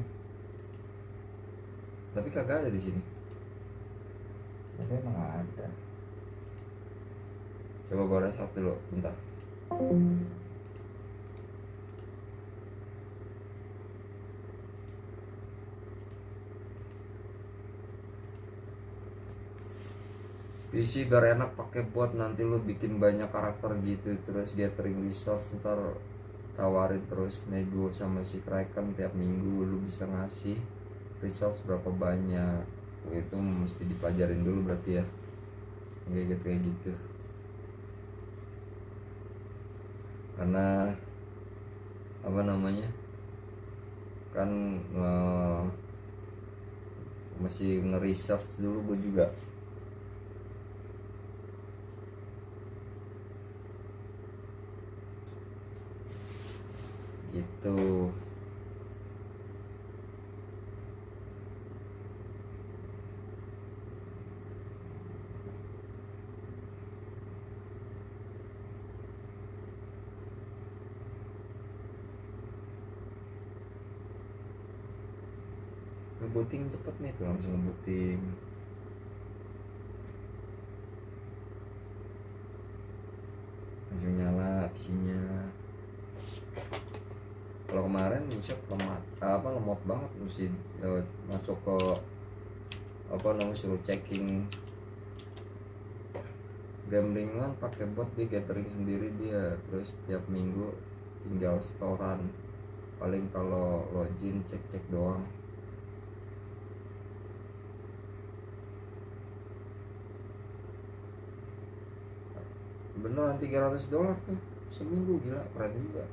Tapi kagak ada di sini. Tapi emang ada. Coba gua restart dulu, bentar. PC biar enak pakai bot, nanti lu bikin banyak karakter gitu, terus gathering resource, ntar tawarin terus nego sama si Kraken tiap minggu lu bisa ngasih resource berapa banyak. Itu mesti dipelajarin dulu berarti ya. Kayak gitu. Karena apa namanya? Kan masih nge-research dulu gue juga. Gitu. Ngebooting cepet nih tuh, langsung ngebooting. Langsung nyala PC-nya. Kalau kemarin buset lemot banget, mesti masuk ke apa namanya, suruh checking gambling kan pakai bot, di gathering sendiri dia, terus tiap minggu tinggal setoran, paling kalau login cek doang. Beneran $300 tuh seminggu, gila keren juga.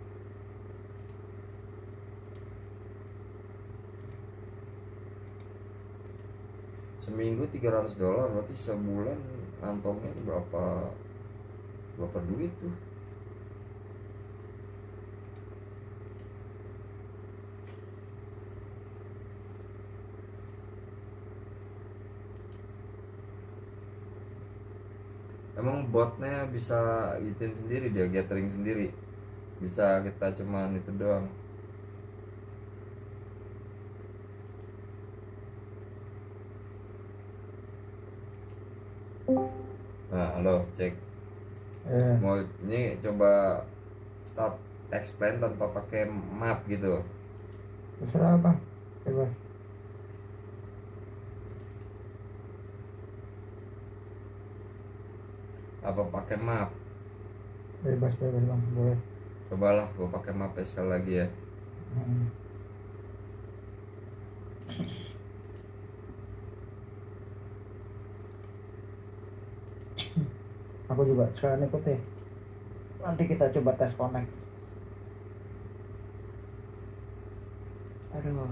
Seminggu $300 berarti sebulan ngantongnya berapa duit tuh. Emang botnya bisa gituin sendiri, dia gathering sendiri, bisa kita cuman itu doang. Nah halo, cek. Mau ini coba start explain tanpa pakai map gitu. Terserah bang, bebas. Apa pakai map? Bebas bang, boleh. Cobalah gue pakai map ya sekali lagi ya. Aku juga sekarang ikut ya. Nanti kita coba tes connect. Aduh.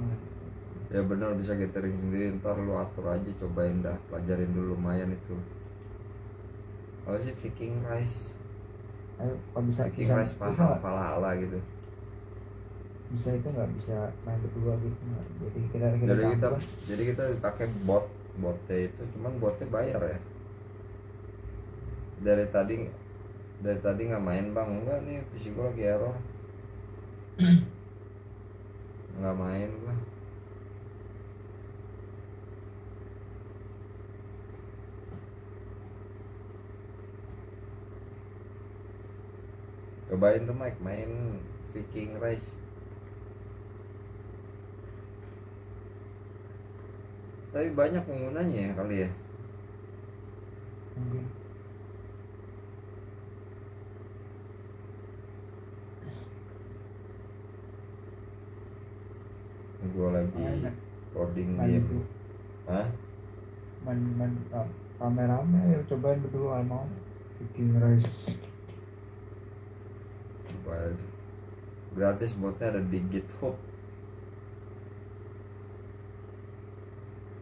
Ya benar, bisa gathering sendiri, ntar lu atur aja, cobain dah, pelajarin dulu, lumayan itu. Apa sih Viking Rise? Ayo, kalau bisa Viking Rise pahala gitu. Bisa itu nggak bisa main berdua gitu nggak? Jadi kita pakai botnya itu, cuman botnya bayar ya. Dari tadi nggak main bang, enggak nih PC gue lagi error. Nggak main gua. Cobain tuh Mike, main Viking Rise. Tapi banyak penggunanya ya kali ya. mungkin. Gue lagi coding game. Hah? Main rame-rame ya, cobain berdua mau Viking Rise. Coba gratis, botnya ada di GitHub.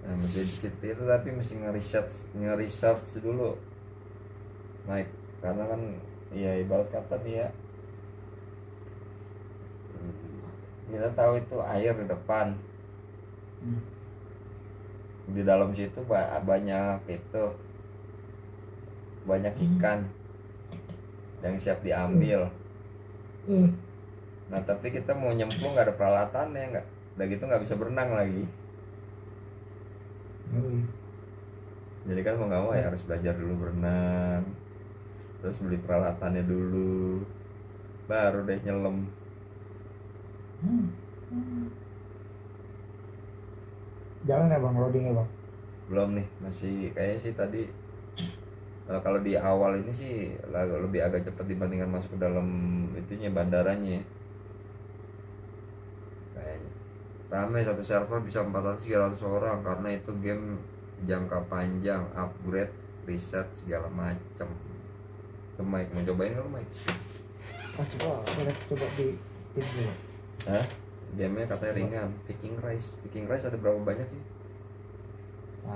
Nah, mesti dikit itu tapi mesti nge-research dulu Mike, karena kan ya ibarat kata nih ya, kita tahu itu air di depan, di dalam situ banyak itu, banyak ikan yang siap diambil. Nah tapi kita mau nyemplung nggak ada peralatannya, nggak, udah gitu nggak bisa berenang lagi. Jadi kan mau nggak mau ya harus belajar dulu berenang, terus beli peralatannya dulu, baru deh nyelam. Jalan ya bang, loading ya bang? Belum nih, masih kayaknya sih tadi kalau di awal ini sih lebih agak cepat dibandingkan masuk ke dalam itunya, bandaranya kayaknya. Ramai satu server bisa 400-300 orang karena itu game jangka panjang, upgrade, riset segala macam. Itu Mike mau cobain nggak Mike? Coba di Steam dulu. Hah? Gamenya katanya ringan. Viking Rise ada berapa banyak sih? 1.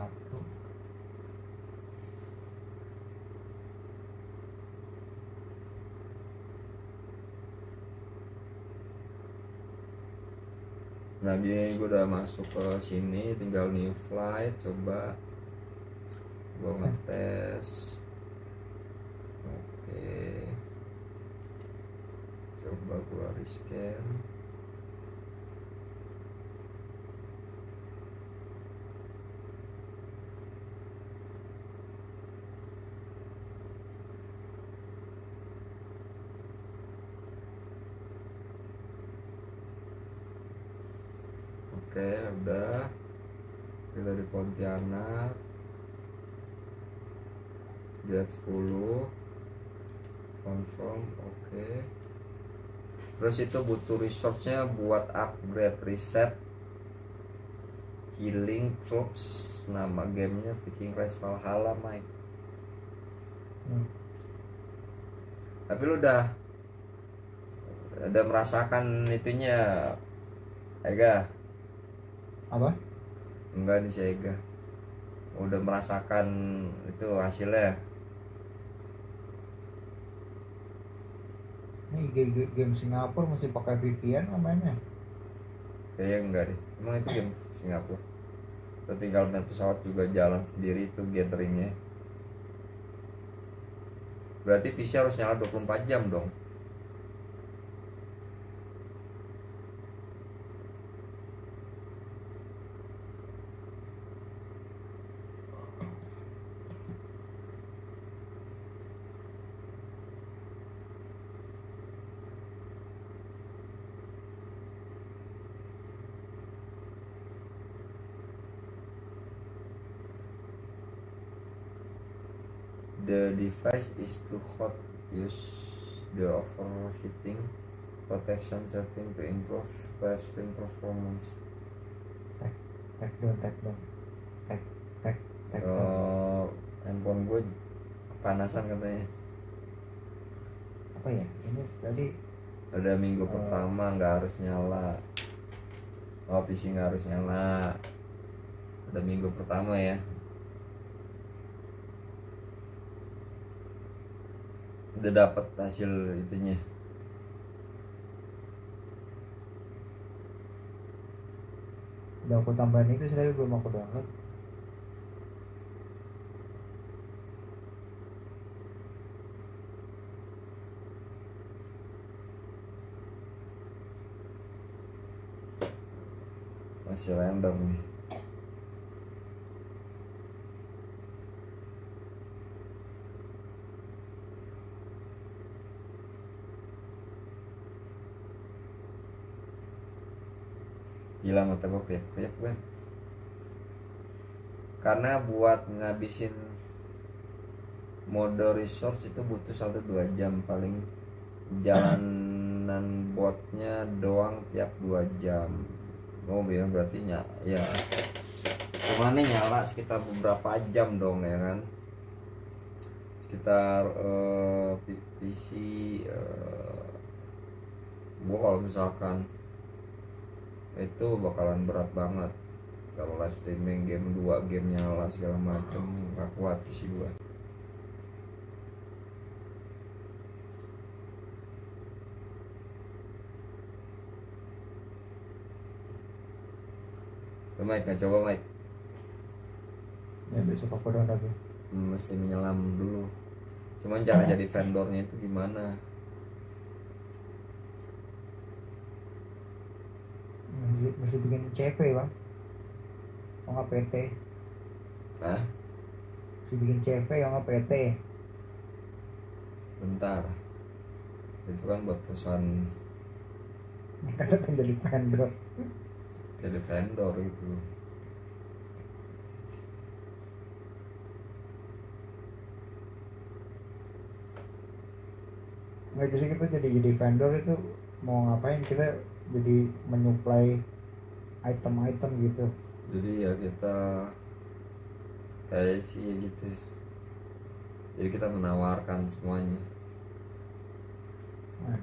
Nah gini, gue udah masuk ke sini, tinggal new flight, coba gue ngetes. Oke, coba gue rescan. Oke, udah. Kita di Pontianak. Jet 10. Confirm, oke. Terus itu butuh resource-nya buat upgrade, reset, healing troops. Nama gamenya Viking Rise Valhalla, Mike. Tapi lu udah merasakan itunya, Ega? Apa? Enggak nih si Ega. Udah merasakan itu hasilnya. Ini game Singapura masih pakai VPN namanya. Kayaknya enggak deh. Emang itu game Singapura. Lu tinggal naik pesawat juga jalan sendiri itu gatheringnya. Berarti PC harus nyala 24 jam dong. The device is too hot. Use the overheating protection setting to improve live stream performance. Tag down. Handphone gue kepanasan katanya. Apa ya? Ini tadi Ada minggu pertama nggak harus nyala. Oh, PC nggak harus nyala. Ada minggu pertama ya. Udah dapat hasil itunya. udah aku tambahin itu sih, tapi belum aku download. Masih random nih. Gila, mata gue kriap-kriap kan. Karena buat ngabisin mode resource itu butuh 1-2 jam paling. Jalanan botnya doang tiap 2 jam. Mau bilang berarti ya kemana nyala sekitar beberapa jam dong ya kan. Sekitar PC gua kalau misalkan itu bakalan berat banget kalau live streaming game 2 game nyala segala macem nggak kuat PC gua. Mike nggak coba Mike? Ya besok aku download ya. Mesti menyelam dulu. Cuman cara jadi vendornya itu gimana? Mesti bikin CV bang. Oh nggak PT. Hah? Mesti bikin CV yang nggak PT. Bentar. Itu kan buat perusahaan Karena kan jadi vendor. jadi vendor itu. Nggak, jadi kita jadi vendor itu mau ngapain, kita jadi menyuplai item-item gitu. Jadi ya kita kayak sih gitu. Jadi kita menawarkan semuanya. Nah,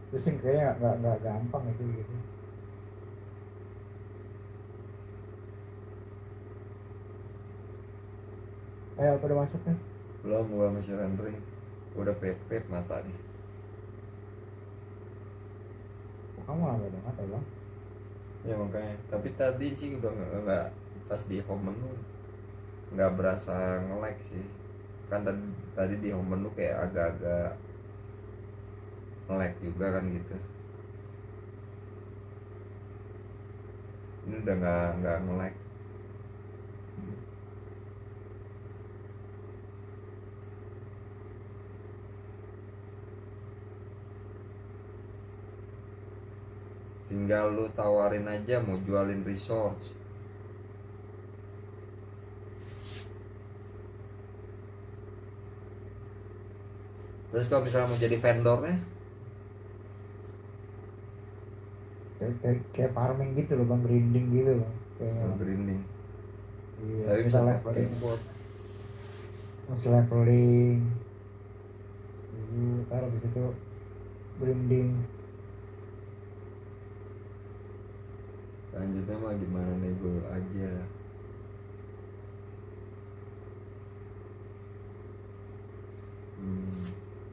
terus sih kayaknya nggak gampang itu gitu. Ayo aku udah masuk nih. Belum, gua masih rendering. Udah pep mata nih. Kamu lama banget ya bang. Ya makanya. Tapi tadi sih udah nggak pas di home menu nggak berasa nge-lag sih. Kan tadi di home menu kayak agak-agak nge-lag juga kan gitu. Ini udah nggak nge-lag. Tinggal lu tawarin aja mau jualin resource. Terus kalau misalnya mau jadi vendornya, Kayak farming gitu loh bang, grinding gitu bang. Kayaknya bang. grinding. Iya, Tapi kita misalnya leveling, import. masih leveling. Ntar habis itu grinding. Lanjutnya mah gimana nego aja.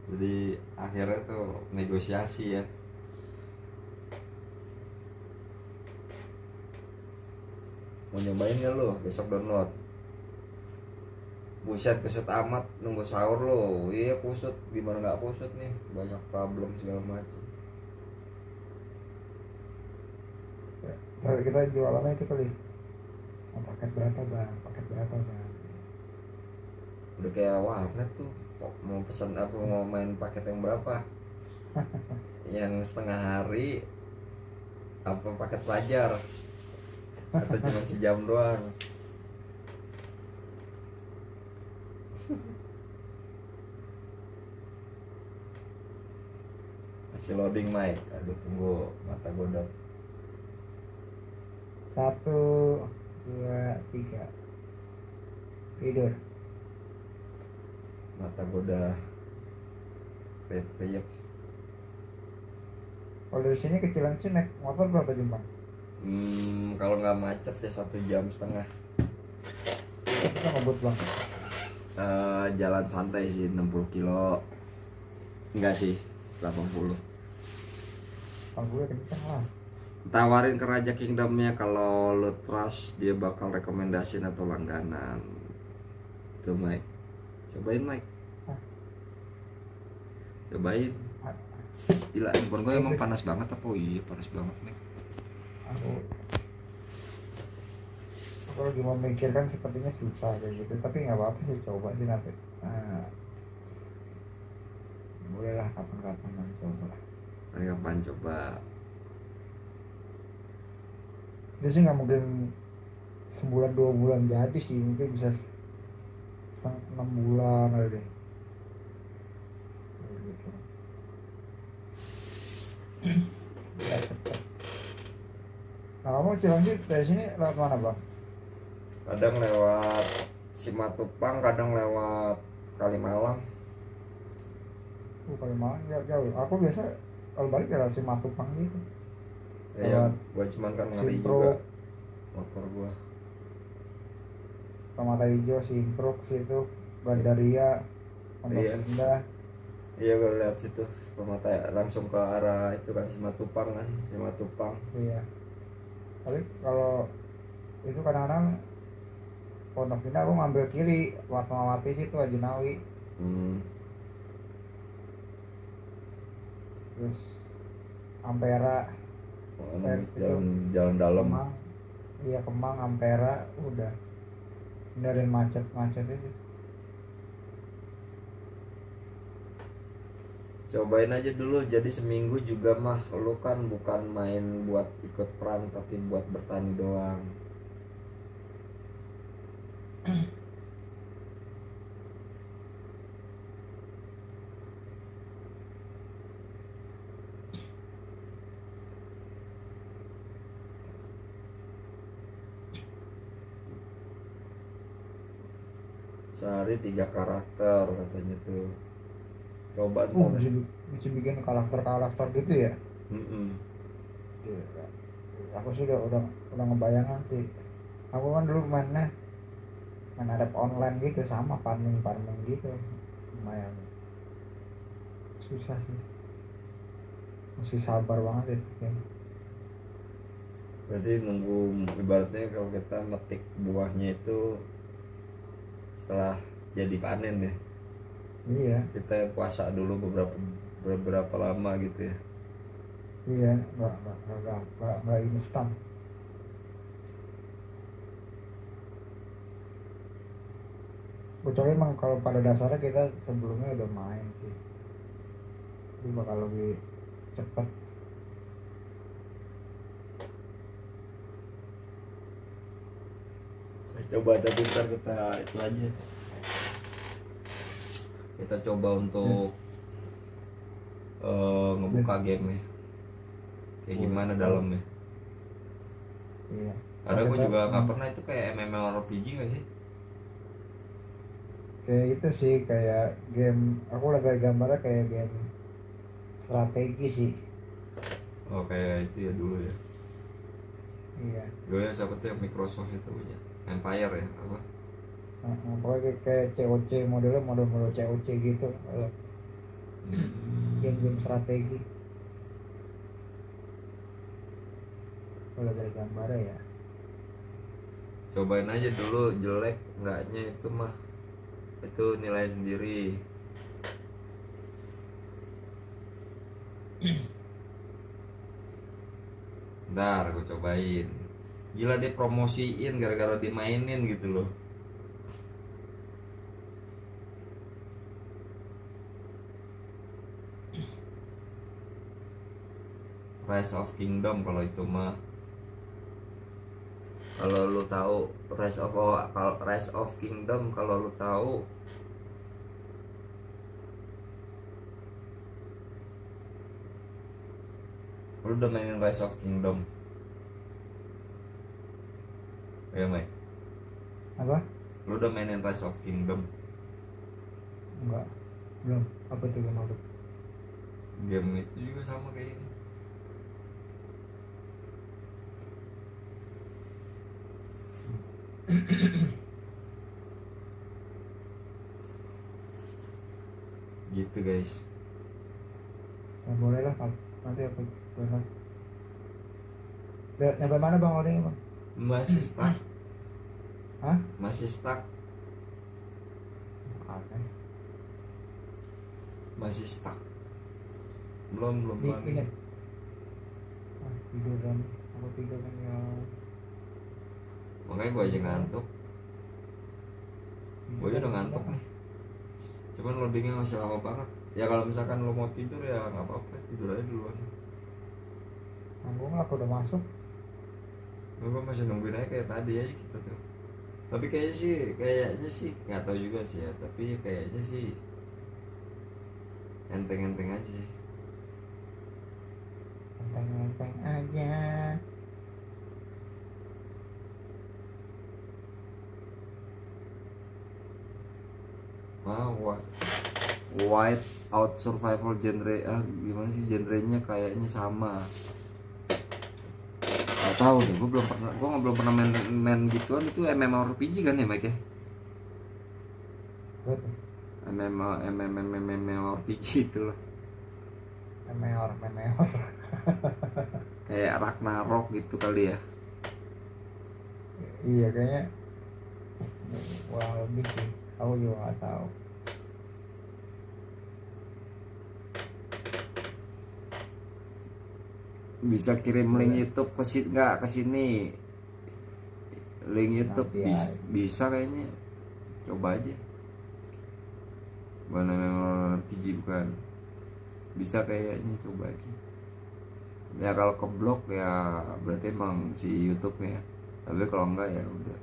Jadi akhirnya tuh negosiasi ya. Mau nyobain gak lo besok download? Buset kusut amat nunggu sahur lo. Iya kusut, gimana nggak kusut nih, banyak problem segala macam. Kalau kita jualannya itu kali, paket berapa bang, paket berapa bang. Udah kayak warnet tuh, mau pesan apa, mau main paket yang berapa? Yang setengah hari apa paket pelajar atau cuma sejam doang? Masih loading mic, aduh tunggu mata godot. 1, 2, 3 tidur. Mata goda reyek. Kalau dari sini ke Cilengsi naik motor berapa jam bang? Kalau nggak macet ya 1,5 jam. Kita ngebut bang. Jalan santai sih 60 kilo. Enggak sih 80. Bang gue kenceng lah. Tawarin ke Raja Kingdomnya, kalau lo trust dia bakal rekomendasiin atau langganan. Tuh Mike, cobain Mike, cobain. Gila, handphone gue emang panas banget apa? Oh iya panas banget Mike. Aku lagi mau mikirkan, sepertinya susah kayak gitu, tapi nggak apa-apa sih, coba sih nanti. Boleh lah, kapan-kapan nanti coba. Kapan coba? Itu sih nggak mungkin sebulan 2 bulan jadi sih, mungkin bisa 6 bulan aja deh. Gitu. Ya cepet. Nah kamu Cilengsi dari sini lewat mana bang? Kadang lewat Simatupang, kadang lewat Kalimalang. Kalimalang jauh. Aku biasa kalau balik ya lewat Simatupang gitu. Ya, gua cuman kan ngeri Simpro. juga motor gua. Permata Hijau, Simpruk situ, Gandaria, Pondok Iya. Indah. Iya gue lihat situ Permata langsung ke arah itu kan Simatupang kan, Simatupang. Iya. Tapi kalau itu kadang-kadang Pondok Indah aku ngambil kiri, Fatmawati situ Ajinawi, terus Ampera, itu Jalan dalam. Kemang, iya Kemang, Ampera, udah hindarin macet-macet itu. Cobain aja dulu, jadi seminggu juga mah lu kan bukan main buat ikut perang tapi buat bertani doang. Sehari 3 karakter katanya tuh. Coba ntar. Bisa bikin karakter gitu ya. Iya. Aku sih udah ngebayangin sih. Aku kan dulu main ada online gitu, sama farming gitu, lumayan susah sih, mesti sabar banget ya. Berarti nunggu, ibaratnya kalau kita metik buahnya itu setelah jadi panen ya. Iya. Kita puasa dulu beberapa lama gitu ya. Iya, nggak instan. Kecuali emang kalau pada dasarnya kita sebelumnya udah main sih, itu bakal lebih cepet. Coba tapi ntar kita itu aja, kita coba untuk ngebuka game ya, kayak gimana dalamnya. Iya. Ada gue juga nggak pernah itu kayak MMORPG nggak sih? Kayak itu sih, kayak game, aku lagi gambarnya kayak game strategi sih. Oh kayak itu ya dulu ya. Iya. Gue ya siapa tuh yang Microsoft itu punya Empire ya apa? Pokoknya kayak COC, model COC gitu. Game-game strategi. Kalau dari gambarnya ya. Cobain aja dulu, jelek enggaknya itu mah itu nilai sendiri. Ntar gue cobain. Gila dia promosiin gara-gara dimainin gitu loh. Rise of Kingdom kalau itu mah. Kalau lu tahu Rise of Kingdom kalau lu tahu, lu udah mainin Rise of Kingdom? Ya Mike? Apa? Lu udah mainin Rise of Kingdom? Enggak, belum. Apa tuh game apa? Game itu juga sama kayak ini. Gitu guys. Ya boleh lah, nanti aku boleh. Nyampe mana bang orangnya bang? Masih stuck. Hah? Masih stuck. Oke. Masih stuck. Belum Ini. Tidur kan, aku tidur kan ya. Makanya gue aja ngantuk. Gue aja udah ngantuk nih. Cuman loadingnya masih lama banget. Ya kalau misalkan lo mau tidur ya nggak apa-apa, tidur aja duluan. Aku nggak, aku udah masuk. Gue masih nungguin aja kayak tadi aja kita tuh. Tapi kayaknya sih nggak tahu juga sih ya. Tapi kayaknya sih enteng-enteng aja sih. Enteng-enteng aja. White out survival genre gimana sih genrenya, kayaknya sama Nggak tahu deh, gue belum pernah main gituan. Itu MMORPG kan ya Mike ya? Betul. MMORPG itu loh. Meteor. Kayak Ragnarok gitu kali ya. Iya kayaknya kurang lebih sih. Aku juga nggak tahu. Bisa kirim link YouTube ke sini nggak, ke sini link YouTube Nanti ya. bisa kayaknya. Coba aja. Mana memang RPG bukan. Bisa kayaknya, coba aja. Ya kalau ke blog ya berarti emang si YouTube ya. Tapi kalau enggak ya udah.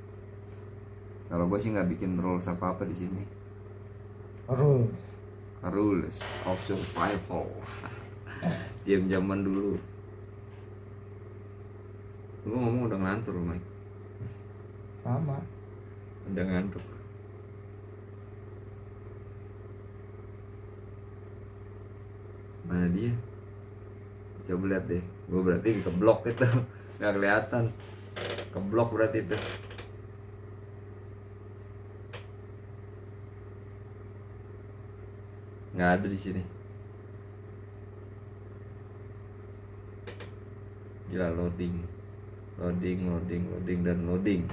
Kalau gue sih nggak bikin rules apa di sini. Rules of survival. Game zaman dulu. Lu ngomong udah ngantuk lu Mike. Sama. Udah ngantuk. Mana dia? Coba lihat deh. Gue berarti ke blok itu. Nggak kelihatan. Ke blok berarti itu. Nggak ada di sini. Gila, loading dan loading.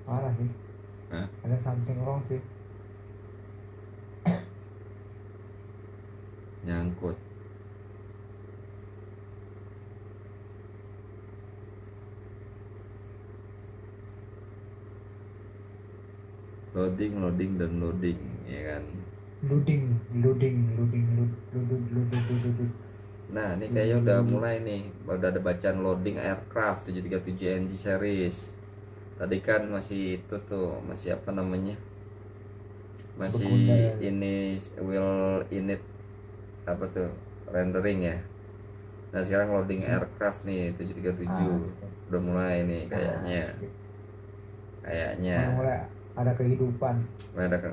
Parah sih. Hah? Ada something wrong sih. Nyangkut. Loading dan loading, ya kan. Loading. Nah, ini kayaknya udah mulai nih. Udah ada bacaan loading aircraft 737 NG series. Tadi kan masih itu tuh, masih apa namanya? Masih Berguna. ini will init apa tuh? Rendering ya. Nah, sekarang loading aircraft nih 737. Udah mulai nih kayaknya. Udah mulai ada kehidupan.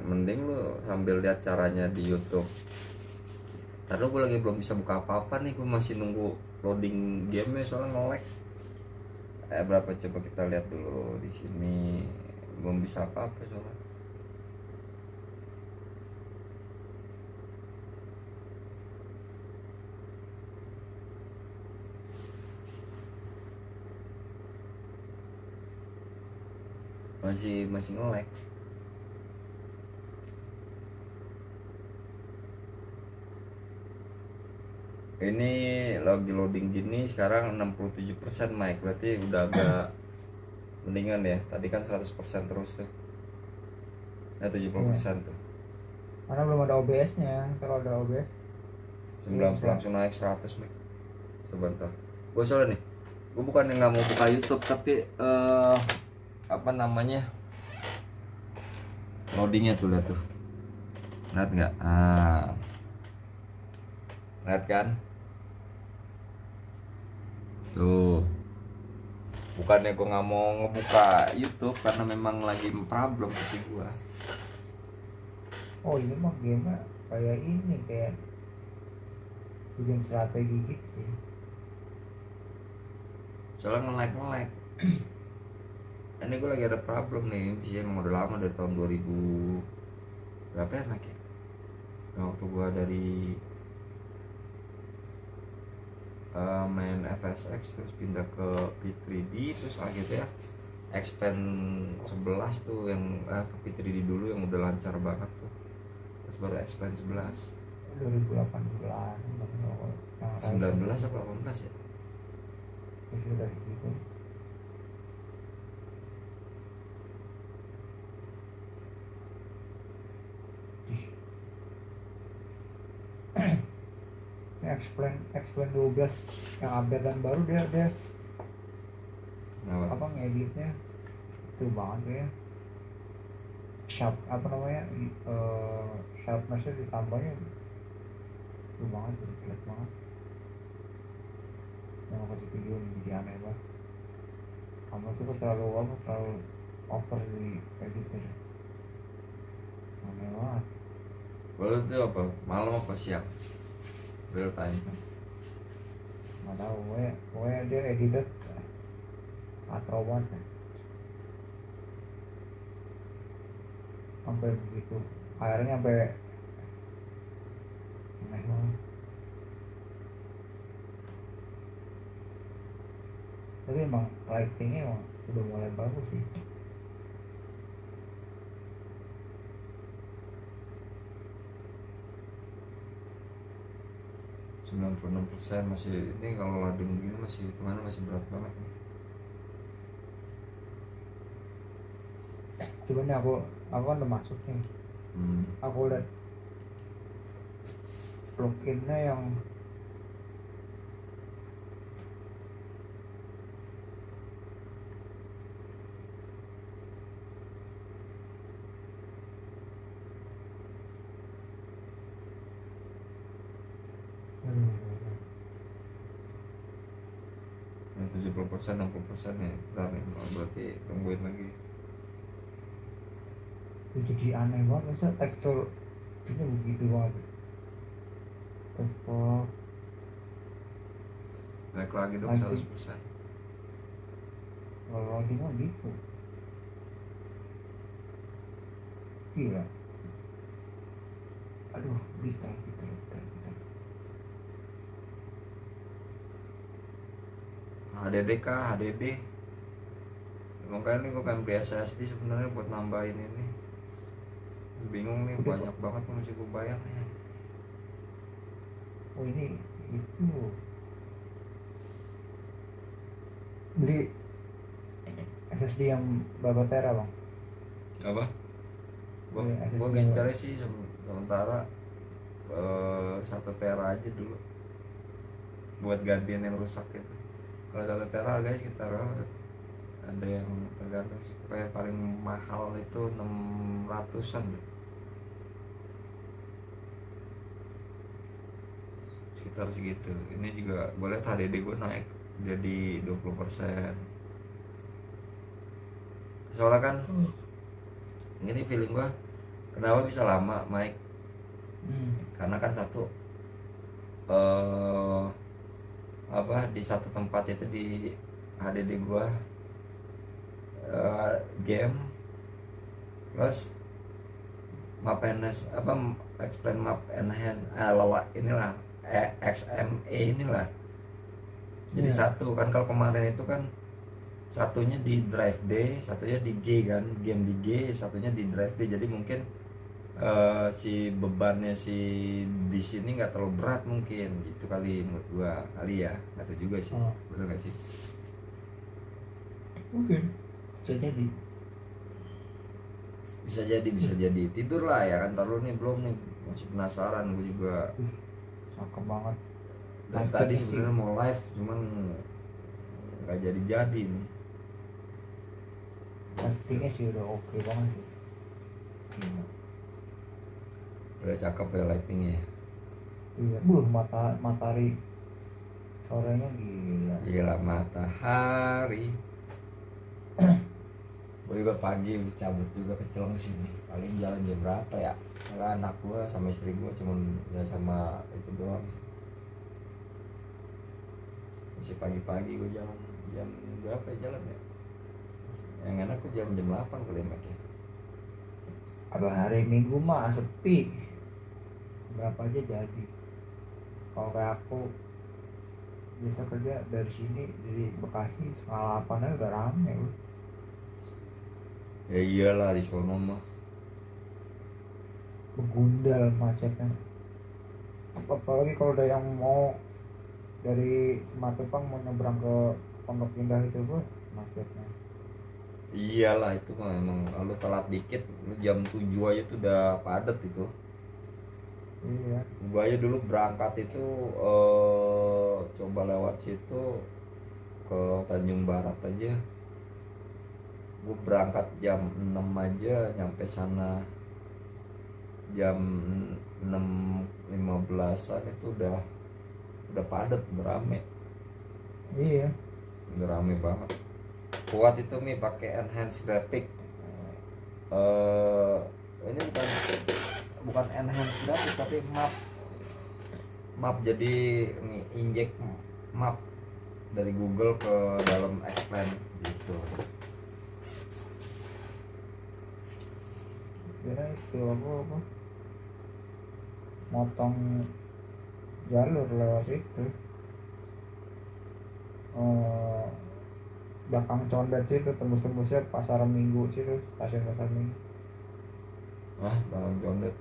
Mending lu sambil lihat caranya di YouTube. Tadi gue lagi belum bisa buka apa-apa nih, gue masih nunggu loading game soalnya nge-lag. Berapa coba kita lihat dulu di sini. Belum bisa apa-apa soalnya. Masih nge-lag. Ini lagi loading gini sekarang 67% Mike, berarti udah agak mendingan ya. Tadi kan 100% terus tuh. 70% tuh. Karena belum ada OBS-nya. Kalau ada OBS 90 langsung naik 100 Mike. Sebentar. Gue soalnya nih, gue bukan yang nggak mau buka YouTube tapi apa namanya, loadingnya tuh, lihat tuh. Lihat nggak? Lihat kan? Tuh. Bukannya gue nggak mau ngebuka YouTube karena memang lagi problem sih gue. Oh ini mah game kayak ini, kayak game strategi gitu sih. Soalnya nge-lag. Ini gue lagi ada problem nih. Bisa emang udah lama, dari tahun 2000 berapa ya Mike? Waktu gue dari main FSX terus pindah ke P3D, terus akhirnya expand 11 tuh yang P3D dulu yang udah lancar banget tuh, terus baru expand 11. 2018 19 atau 18 ya? Sudah segitu. Explain 12 yang updatean baru dia apa ngeditnya itu banget ya. Sharp apa namanya, sharpnessnya ditambahnya itu banget, jelek banget. Yang mau kasih video ini jadi aneh banget. Kamu tuh terlalu over di editnya, aneh banget. Kalau itu apa? Malam apa siang? Real time. nggak tahu, pokoknya dia edited atau banget sampai begitu, akhirnya sampai aneh banget. Tapi emang lightingnya emang udah mulai bagus sih. %96 masih, ini kalau lading begini masih kemana, masih berat banget nih. Coba nih aku kan udah masuk nih, aku lihat pluginnya yang yang 70%, 60% ya. Ntar nih, berarti tungguin lagi. itu jadi aneh banget, masa tekstur ini begitu banget. Tekstur Naik lagi dong Lighting. 100%. kalau lagi mah gitu, gila. Aduh, bisa. HDD kah, HDD? Makanya nih gue pengen beli SSD sebenarnya buat nambahin ini. Bingung nih, Udah, banyak banget yang mesti gue bayar nih. oh ini itu beli SSD yang berapa tera bang? Apa? Iya, Gue SSD. gencarnya sih sementara 1 tera aja dulu buat gantiin yang rusak gitu. Kalau 1 tera harganya sekitar ada yang tergantung sih, kayak paling mahal itu 600-an deh. Sekitar segitu. Ini juga gue liat HDD gue naik jadi 20%. Soalnya kan ini feeling gue kenapa bisa lama Mike, karena kan satu di satu tempat itu di HDD gua game, terus map enhance explain map enhance inilah XMA inilah jadi satu kan. Kalau kemarin itu kan satunya di drive D, satunya di G kan, game di G, satunya di drive D. Jadi mungkin si bebannya si di sini nggak terlalu berat mungkin gitu kali menurut gua kali ya, nggak tahu juga sih. Bener nggak sih? Mungkin bisa jadi tidur lah ya kan. Taruh nih belum nih, masih penasaran gue juga. cakep banget. Dan tadi sebenarnya mau live cuman nggak jadi nih. Lightingnya sih udah oke banget sih. Udah cakep ya lightingnya. Iya, matahari sorenya Gila matahari. Gue juga pagi cabut juga ke Cilengsi nih. Paling jalan jam berapa ya? Karena anak gue sama istri gue cuman ya sama itu doang sih. Masih pagi-pagi gue jalan jam berapa ya jalan ya? Yang enak gue jam 8 kali ya. Ada hari Minggu mah sepi, berapa aja jadi. Kalau kayak aku biasa kerja dari sini, dari Bekasi 7:30 aja udah rame loh. Ya iyalah di sono mah Begundal macetnya. Apalagi kalau ada yang mau dari Simatupang mau nyebrang ke Pondok Indah itu gue macetnya. iyalah itu mah emang kalau telat dikit lu jam 7 aja tuh udah padet itu. Iya. Gua aja dulu berangkat itu coba lewat situ ke Tanjung Barat aja. Gue berangkat jam 6 aja, nyampe sana jam 6:15-an itu udah padet, udah rame. Iya. Udah rame banget. Kuat itu Mi pakai enhanced graphic. Ini bukan enhanced graphic tapi map jadi inject map dari Google ke dalam Xplan gitu. Kira itu aku apa? Motong jalur lewat itu. Belakang Condet situ, tembus-tembusnya pasar Minggu situ, stasiun pasar Minggu. Dalam Condet.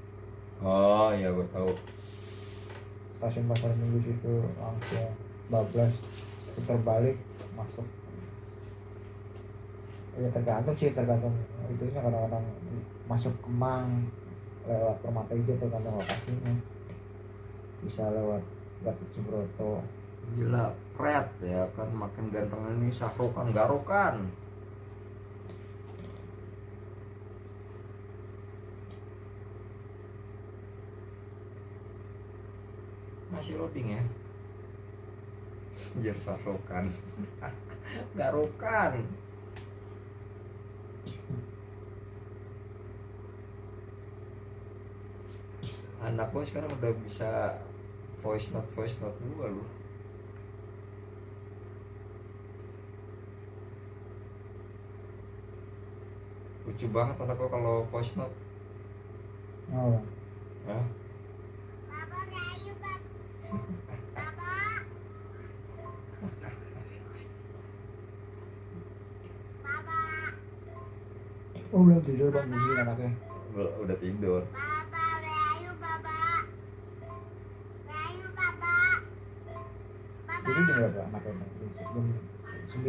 Oh iya gue tahu. Stasiun pasar Minggu situ langsung bablas, putar balik masuk. Ya tergantung itunya, kadang-kadang masuk Kemang lewat Permata Hijau, tergantung lokasinya. Bisa lewat Gatot Subroto. Gila, Pret ya kan, makin ganteng ini Sahrukan Garukan. Masih loading ya. Anjir, Sahrukan. Garukan. Anak gue sekarang udah bisa voice note gua loh. Lucu banget anak gue kalau voice note. Oh. Hah? Oh, belum tidur bang, begini anaknya. Udah tidur. Jadi jam berapa anaknya? Jam 9.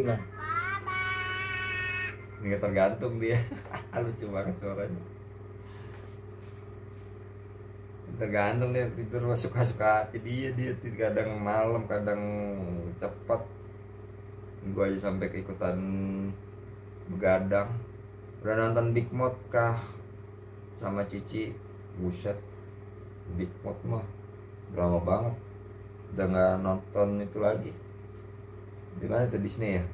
Nggak tergantung dia. Lucu banget suaranya. Tergantung dia tidur, suka-suka hati dia kadang malam kadang cepat. Gue aja sampai keikutan begadang. Udah nonton Big Mouth kah sama Cici? Buset, Big Mouth mah lama banget udah nggak nonton itu lagi. Di mana itu, Disney ya?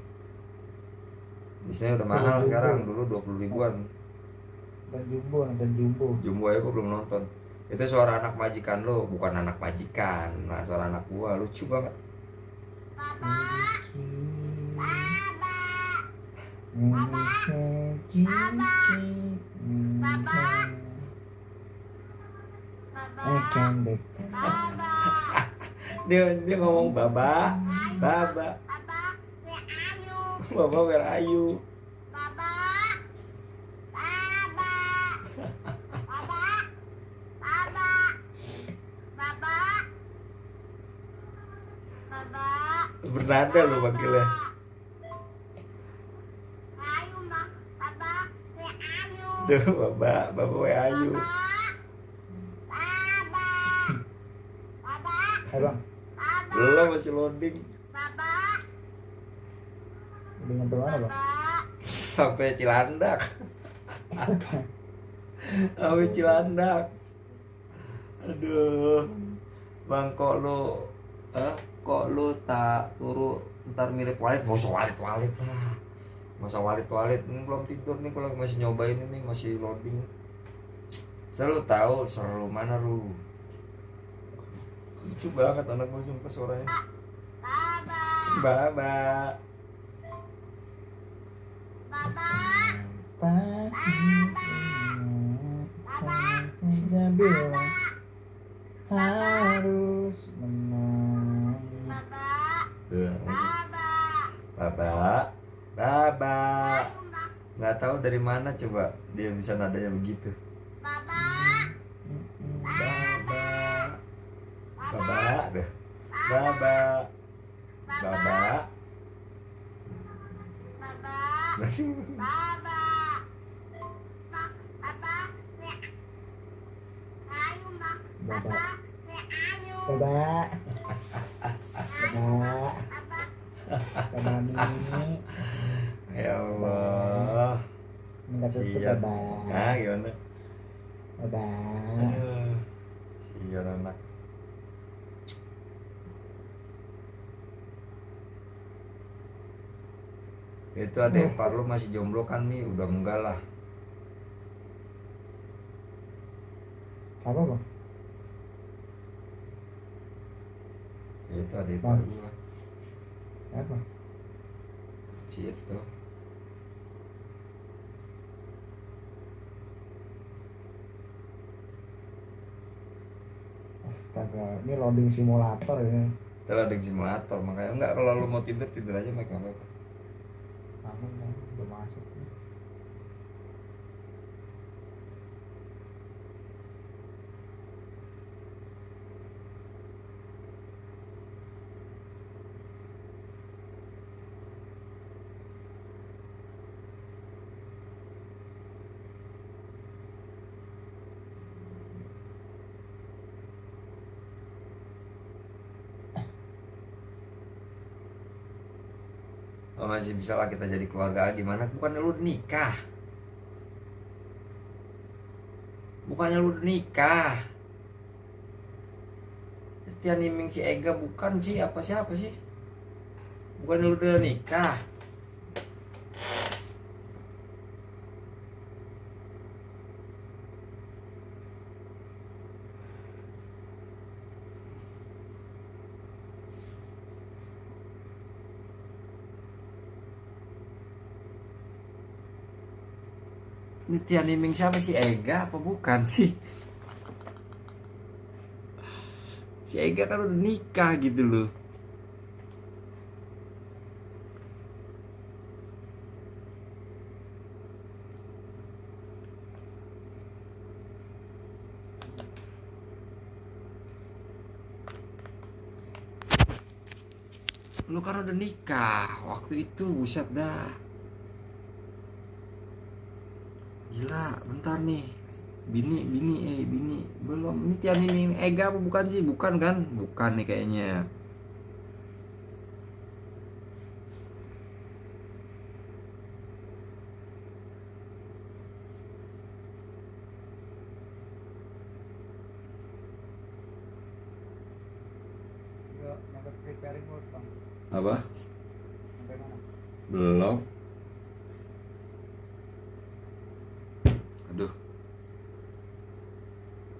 Disney udah mahal sekarang, dulu 20 ribuan. Nonton Jumbo. Jumbo aja gue belum nonton. Itu suara anak majikan lo, bukan anak majikan. Nah, suara anak gua lucu banget. Dia ngomong baba. Baba, where are you? Bernada lo panggilnya. Tuh, baba, where are you? Bang. Belum, masih loading. Udah nyampe mana bang? Sampai Cilandak. Sampai Cilandak. Aduh, bang, kok lu tak turu ntar mirip Walid? Gak usah Walid lah. Masa Walid ini belum tidur nih, kalau masih nyobain ini, masih loading. Selalu tahu seru mana lu. Lucu banget anak gue, sumpah suaranya. Baba. Saja bilang harus menang. Baba. Nggak tahu dari mana coba dia bisa nadanya begitu. Baba deh. Baba. Baba Mini. Ya Allah. Minta tutup Siap. Baba. Gimana? Baba. Sial anak. Itu adek ipar lu masih jomblo kan, Mi? Udah enggak lah. Apa bang? Itu adek ipar gua. Apa? Si itu. Astaga, ini loading simulator ya. Itu ada simulator, makanya enggak, kalau lu mau tidur tidur aja Mike, nggak apa-apa. Kamu kan udah masuk. Oh, masih bisa lah kita jadi keluarga gimana? Bukannya lu udah nikah? Bukannya lu udah nikah? Tian Niming si Ega bukan sih, apa siapa sih? Bukannya lu udah nikah? Ini Tian Niming siapa sih, Ega apa bukan sih? Si Ega kan udah nikah gitu loh. Lu kan udah nikah waktu itu, buset dah. Gila, bentar nih. Bini belum. Ini Tian Niming Ega apa bukan sih? Bukan kan? Bukan nih kayaknya. Yuk, nyampe preparing mode bang. Apa? Sampai mana? Belum. Aduh.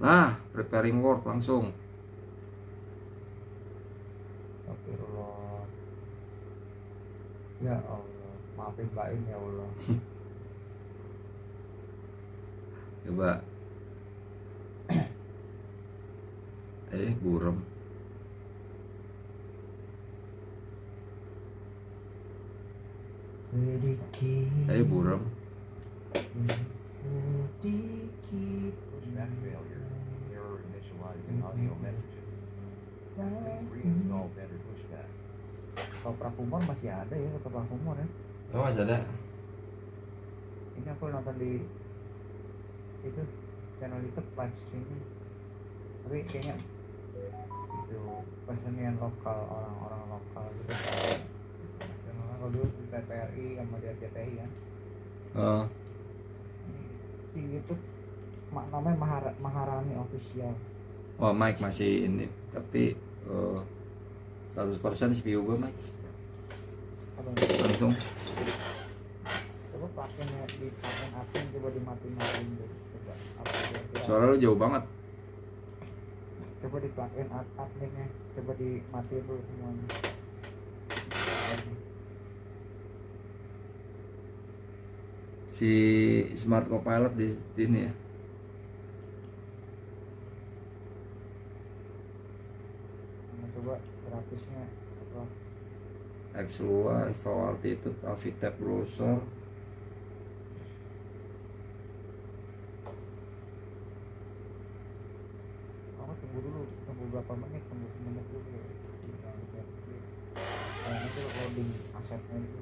Nah, preparing work langsung. Astagfirullah. Ya Allah, maafin Mbak Im ya Allah. Coba. Buram. Sedikit. Buram. Sedikit. Pushback failure. Error initializing audio messages. Please reinstall better pushback. Ketoprak humor masih ada ya, ketoprak humor ya. Oh, masih ada. Ini aku nonton di itu channel YouTube live streaming. Tapi kayaknya itu kesenian lokal, orang-orang lokal gitu. Dan orang kalau dulu di TVRI sama di RCTI kan. Oh, Di YouTube namanya Maharani Official. oh Mike masih ini, tapi 100% CPU gue Mike. Apa Langsung. coba pakainya di pakai admin, coba dimatiin dulu. Coba apa kira-kira. Suara lu jauh banget. Coba dipakein adminnya, coba dimatiin dulu semuanya. Si Smart Copilot di sini ya. Nah, coba grafisnya apa? Xlua, Evo Altitude, Avitab Browser. Kamu tunggu berapa menit, tunggu semenit dulu. Kayaknya tuh loading asetnya itu.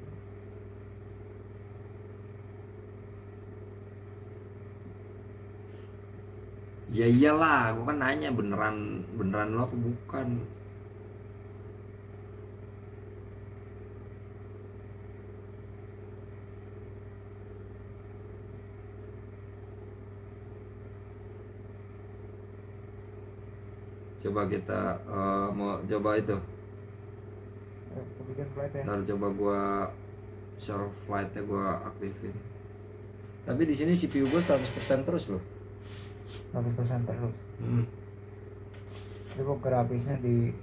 Ya iyalah, gua kan nanya beneran lo apa bukan. Coba kita mau coba itu. Kemudian flight ya. Ntar coba gua share flightnya gua aktifin. Tapi di sini CPU gua 100% terus loh. 100% terus. Coba grafisnya di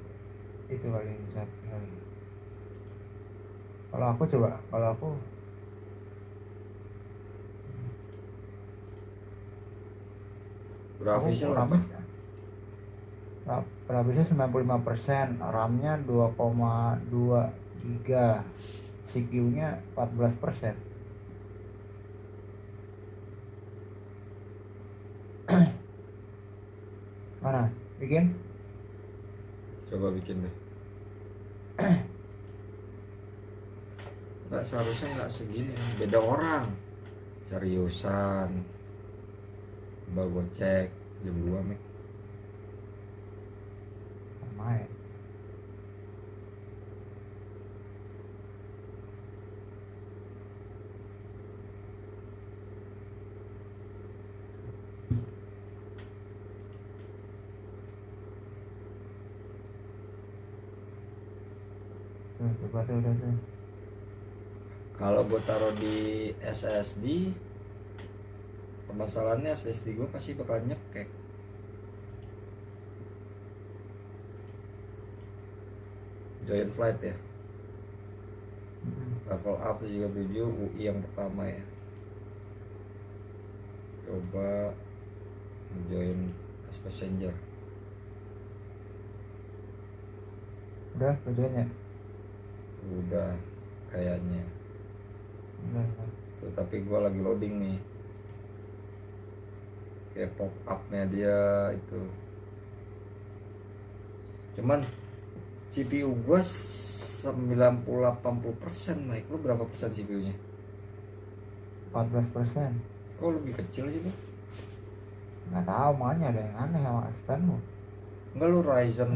itu kali ini satu kali. Kalau aku coba, kalau aku Grafisnya lo apa? RAM-nya grafisnya 95%, RAM-nya 2,2 giga, CPU-nya 14%. Mana? Bikin? Coba bikin deh. Nggak, seharusnya nggak segini, beda orang. Seriusan. Coba gue cek jam 2 Mek. Main. Tuh, coba tuh udah tuh. Kalau gue taruh di SSD, permasalahannya SSD gue pasti bakal nyekek. Giant Flight ya, level up juga 7, UI yang pertama ya. Coba join as passenger. Udah tujuannya. Udah kayaknya. Udah. Tuh, tapi gue lagi loading nih. Kayak pop up-nya dia itu. Cuman CPU gue 90-80%, naik. Lu berapa persen CPU-nya? 14%. Kok lebih kecil sih tuh? Nggak tahu, makanya ada yang aneh sama stand-mu. Enggak, lu Ryzen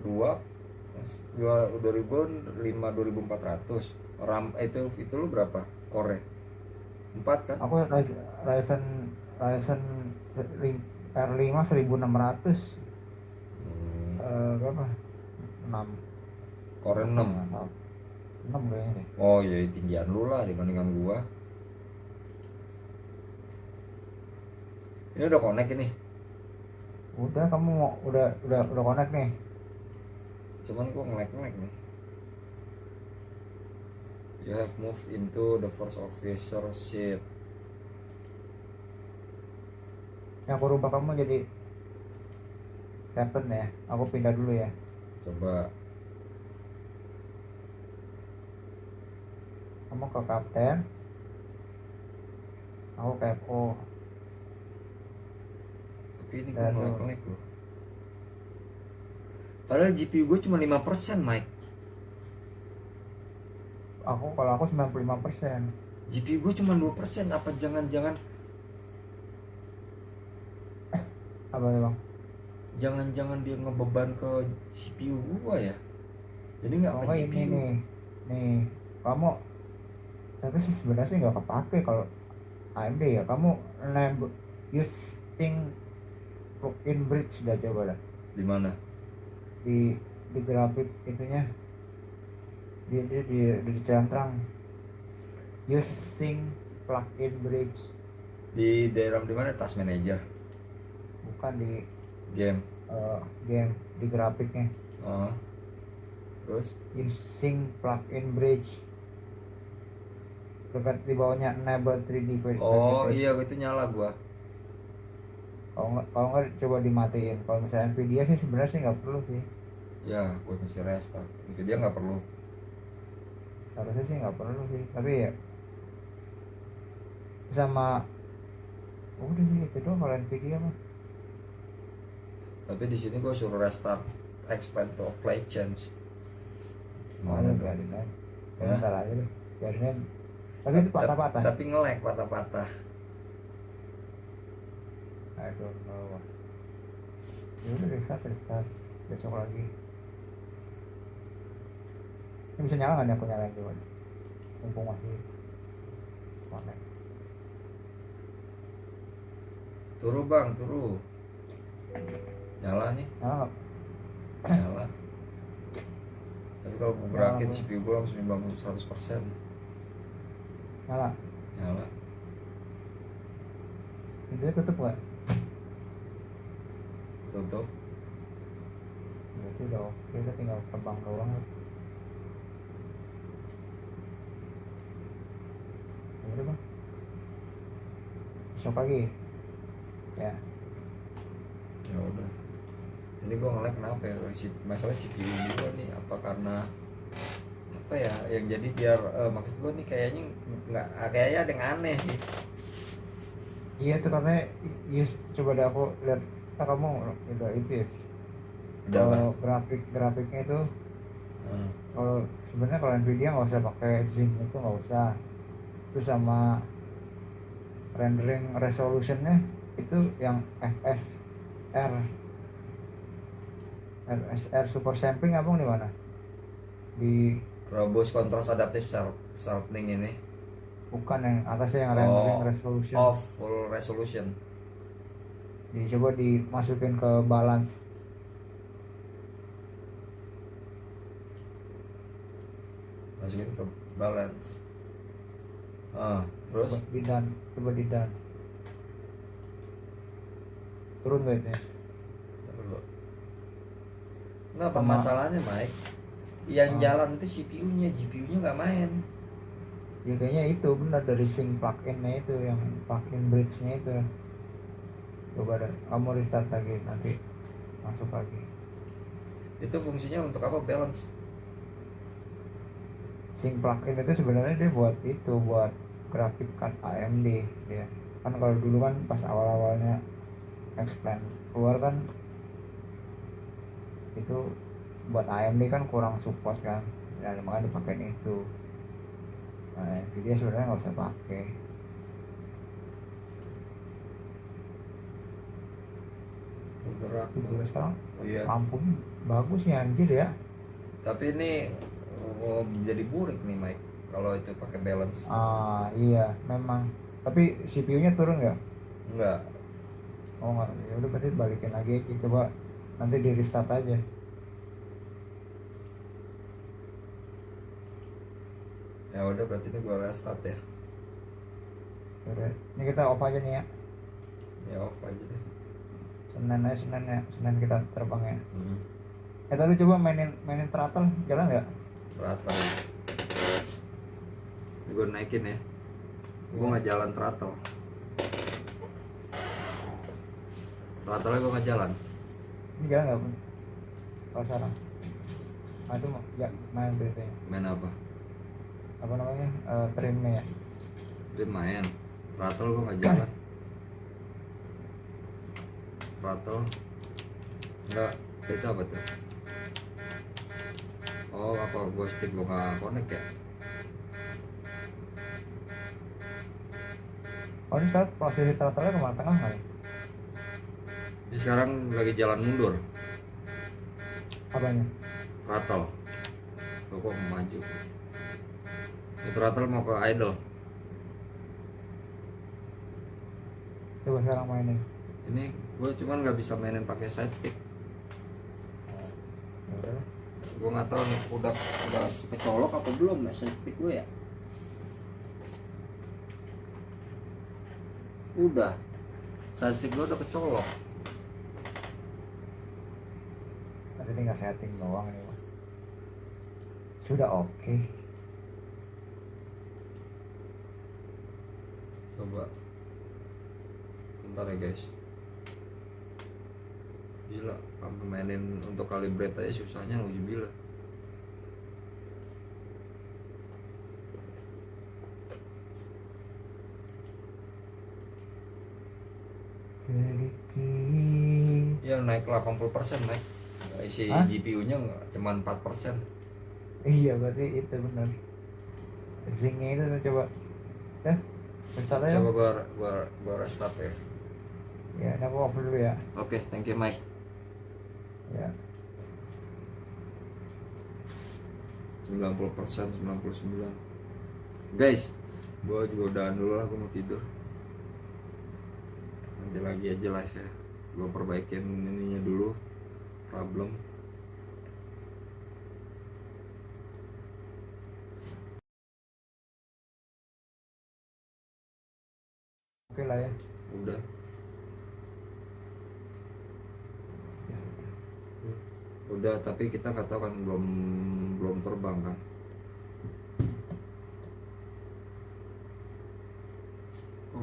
2 2005 2400 RAM itu lu berapa core? 4 kan? Aku Ryzen R5 1600. Berapa? 6. Core 6. 6 kayaknya deh. Oh iya, tinggian lu lah dibandingkan gua. Ini udah connect ini. Udah, kamu mau udah connect nih. Cuman gua nge-lag nih. You have moved into the first officer seat. Yang aku rubah kamu jadi captain ya. Aku pindah dulu ya. Coba. Kamu ke kapten. Aku ke FO. Tapi ini gua nge-lag loh. Padahal GPU gue cuma 5% Mike. Kalau aku 95%. GPU gue cuma 2%. Apa jangan-jangan Apa ya bang? Jangan-jangan dia ngebeban ke CPU gua ya. Jadi nggak ke Oh GPU. ini nih kamu, tapi sih sebenarnya sih nggak kepake kalau AMD ya. Kamu using plug-in bridge dah, coba dah Di mana? di grafik itunya, di centang using plug-in bridge, Di daerah di mana? Task Manager. bukan di Game. game, di grafiknya Terus using plug-in bridge, dekat di bawahnya enable 3D oh verification. iya, itu nyala gua. Kalau nggak coba dimatiin. Kalau misalnya Nvidia sih sebenarnya sih nggak perlu sih. Ya, gua mesti restart. Dia nggak perlu. Harusnya sih nggak perlu sih. Tapi ya sama udah sih itu doang kalau Nvidia mah. Tapi di sini gua suruh restart expand to play change. Gimana dong? Biarin aja. Hah? Ntar aja deh. Biarin. Tapi itu patah-patah. Tapi nge-lag patah-patah. I don't know. Ya udah restart besok lagi. Ini bisa nyala nggak nih, aku nyalain coba. Mumpung masih connect. Turu bang, turu. Nyala nih, Nyala nggak? nyala. Tapi kalau gue gerakin Nyala, CPU gue langsung 100%. Nyala. Nyala. Pintunya tutup nggak? Tutup. Berarti udah oke, kita tinggal terbang doang. udah bang, besok pagi ya. Ya udah, ini gue nge-lag kenapa ya, masalah CPU juga nih, apa karena apa ya yang jadi biar maksud gue nih kayaknya nggak, kayaknya ada yang aneh sih. Iya tuh katanya, yes, coba deh aku lihat. Kamu udah itu ya, Udah apa? kalau grafiknya itu, Hmm. kalau sebenarnya kalau Nvidia nggak usah pakai Zinc, itu nggak usah. Terus sama rendering resolutionnya itu yang FSR super sampling abang di mana? Di Robust Contrast Adaptive Sharpening ini. bukan yang atasnya, yang rendering Oh, resolution. off full resolution. Coba dimasukin ke balance. Masukin ke balance. Terus Coba di dan turun gak itu ya? dulu. Kenapa Sama- masalahnya Mike? Yang Oh. jalan itu CPU-nya, GPU-nya nggak main. Ya kayaknya itu benar dari sync plugin-nya itu, yang plugin bridge-nya itu. Coba deh kamu restart lagi, nanti masuk lagi. Itu fungsinya untuk apa, balance? Sync plugin itu sebenarnya dia buat itu, buat grafik card AMD dia. Kan kalau dulu kan pas awal-awalnya Expand keluar kan, itu buat AMD kan kurang support kan, ya makanya dipakai itu. Nah, Nvidia sebenarnya nggak usah pakai. Gerak. Itu sekarang Iya. lampunya bagus ya anjir ya. Tapi ini jadi burik nih Mike kalau itu pakai balance. Iya memang, tapi CPU-nya turun nggak? Enggak. Oh nggak, ya udah berarti balikin lagi aja, coba nanti di restart aja. Ya udah, berarti ini gua restart ya. Udah, ini kita off aja nih ya. Ya off aja deh. Senin kita terbang ya. Hmm. Tadi coba mainin throttle, jalan nggak? Throttle. Ini gua naikin ya. Gua nggak jalan throttle. Throttle gua nggak jalan. Ini jalan nggak pun? Kalau sekarang, itu ya main beritanya. Main apa? Apa namanya? Trimnya ya. Dia main. Throttle gua nggak jalan. Throttle. Enggak. Itu apa tuh? Oh, apa gua stick gua nggak connect ya? Oh ini sekarang posisi throttle-nya kemana, tengah nggak ya? Ini sekarang lagi jalan mundur. Apanya? Throttle. Gua kok mau maju. Ini throttle mau ke idle. Coba sekarang mainin. Ini gue cuman nggak bisa mainin pakai side stick. Ya udah. Gue nggak tahu nih udah kecolok apa belum ya side stick gue ya. Udah. Side stick gue udah kecolok. Nanti tinggal setting doang ini mah. Sudah oke. Coba. Bentar ya guys. Gila, sampai mainin untuk calibrate aja susahnya gila. Sedikit. Ya naik 80% naik. Isi Hah? GPU-nya cuma 4%. Iya berarti itu benar. Zingnya itu tuh, coba. Ya, restart aja. Coba gua restart ya. Ya, ini aku off dulu ya. Oke, thank you Mike. Ya. 90%, 99. Guys, gua juga udahan dulu lah, gua mau tidur. Nanti lagi aja live ya. Gua perbaikin ininya dulu, problem. Oke lah ya. Udah. Udah, tapi kita nggak tahu kan, belum terbang kan.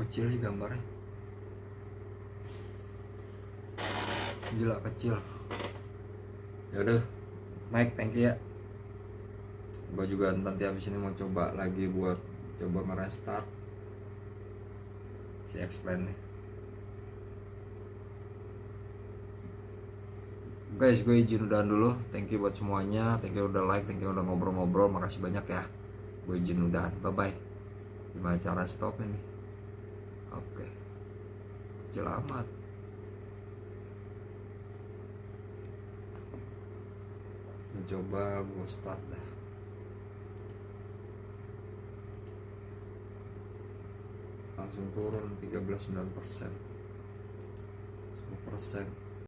kecil sih gambarnya, gila kecil. Ya udah Mike, thank you ya. Gue juga nanti habis ini mau coba lagi buat coba nge-restart si X-Plan nih. Guys, gue izin udahan dulu. Thank you buat semuanya. Thank you udah like, thank you udah ngobrol-ngobrol. Makasih banyak ya. Gue izin udahan. Bye-bye. Gimana cara stop ini? Oke. Kecil amat. Mencoba gue start dah. Langsung turun 13,9%. 10%.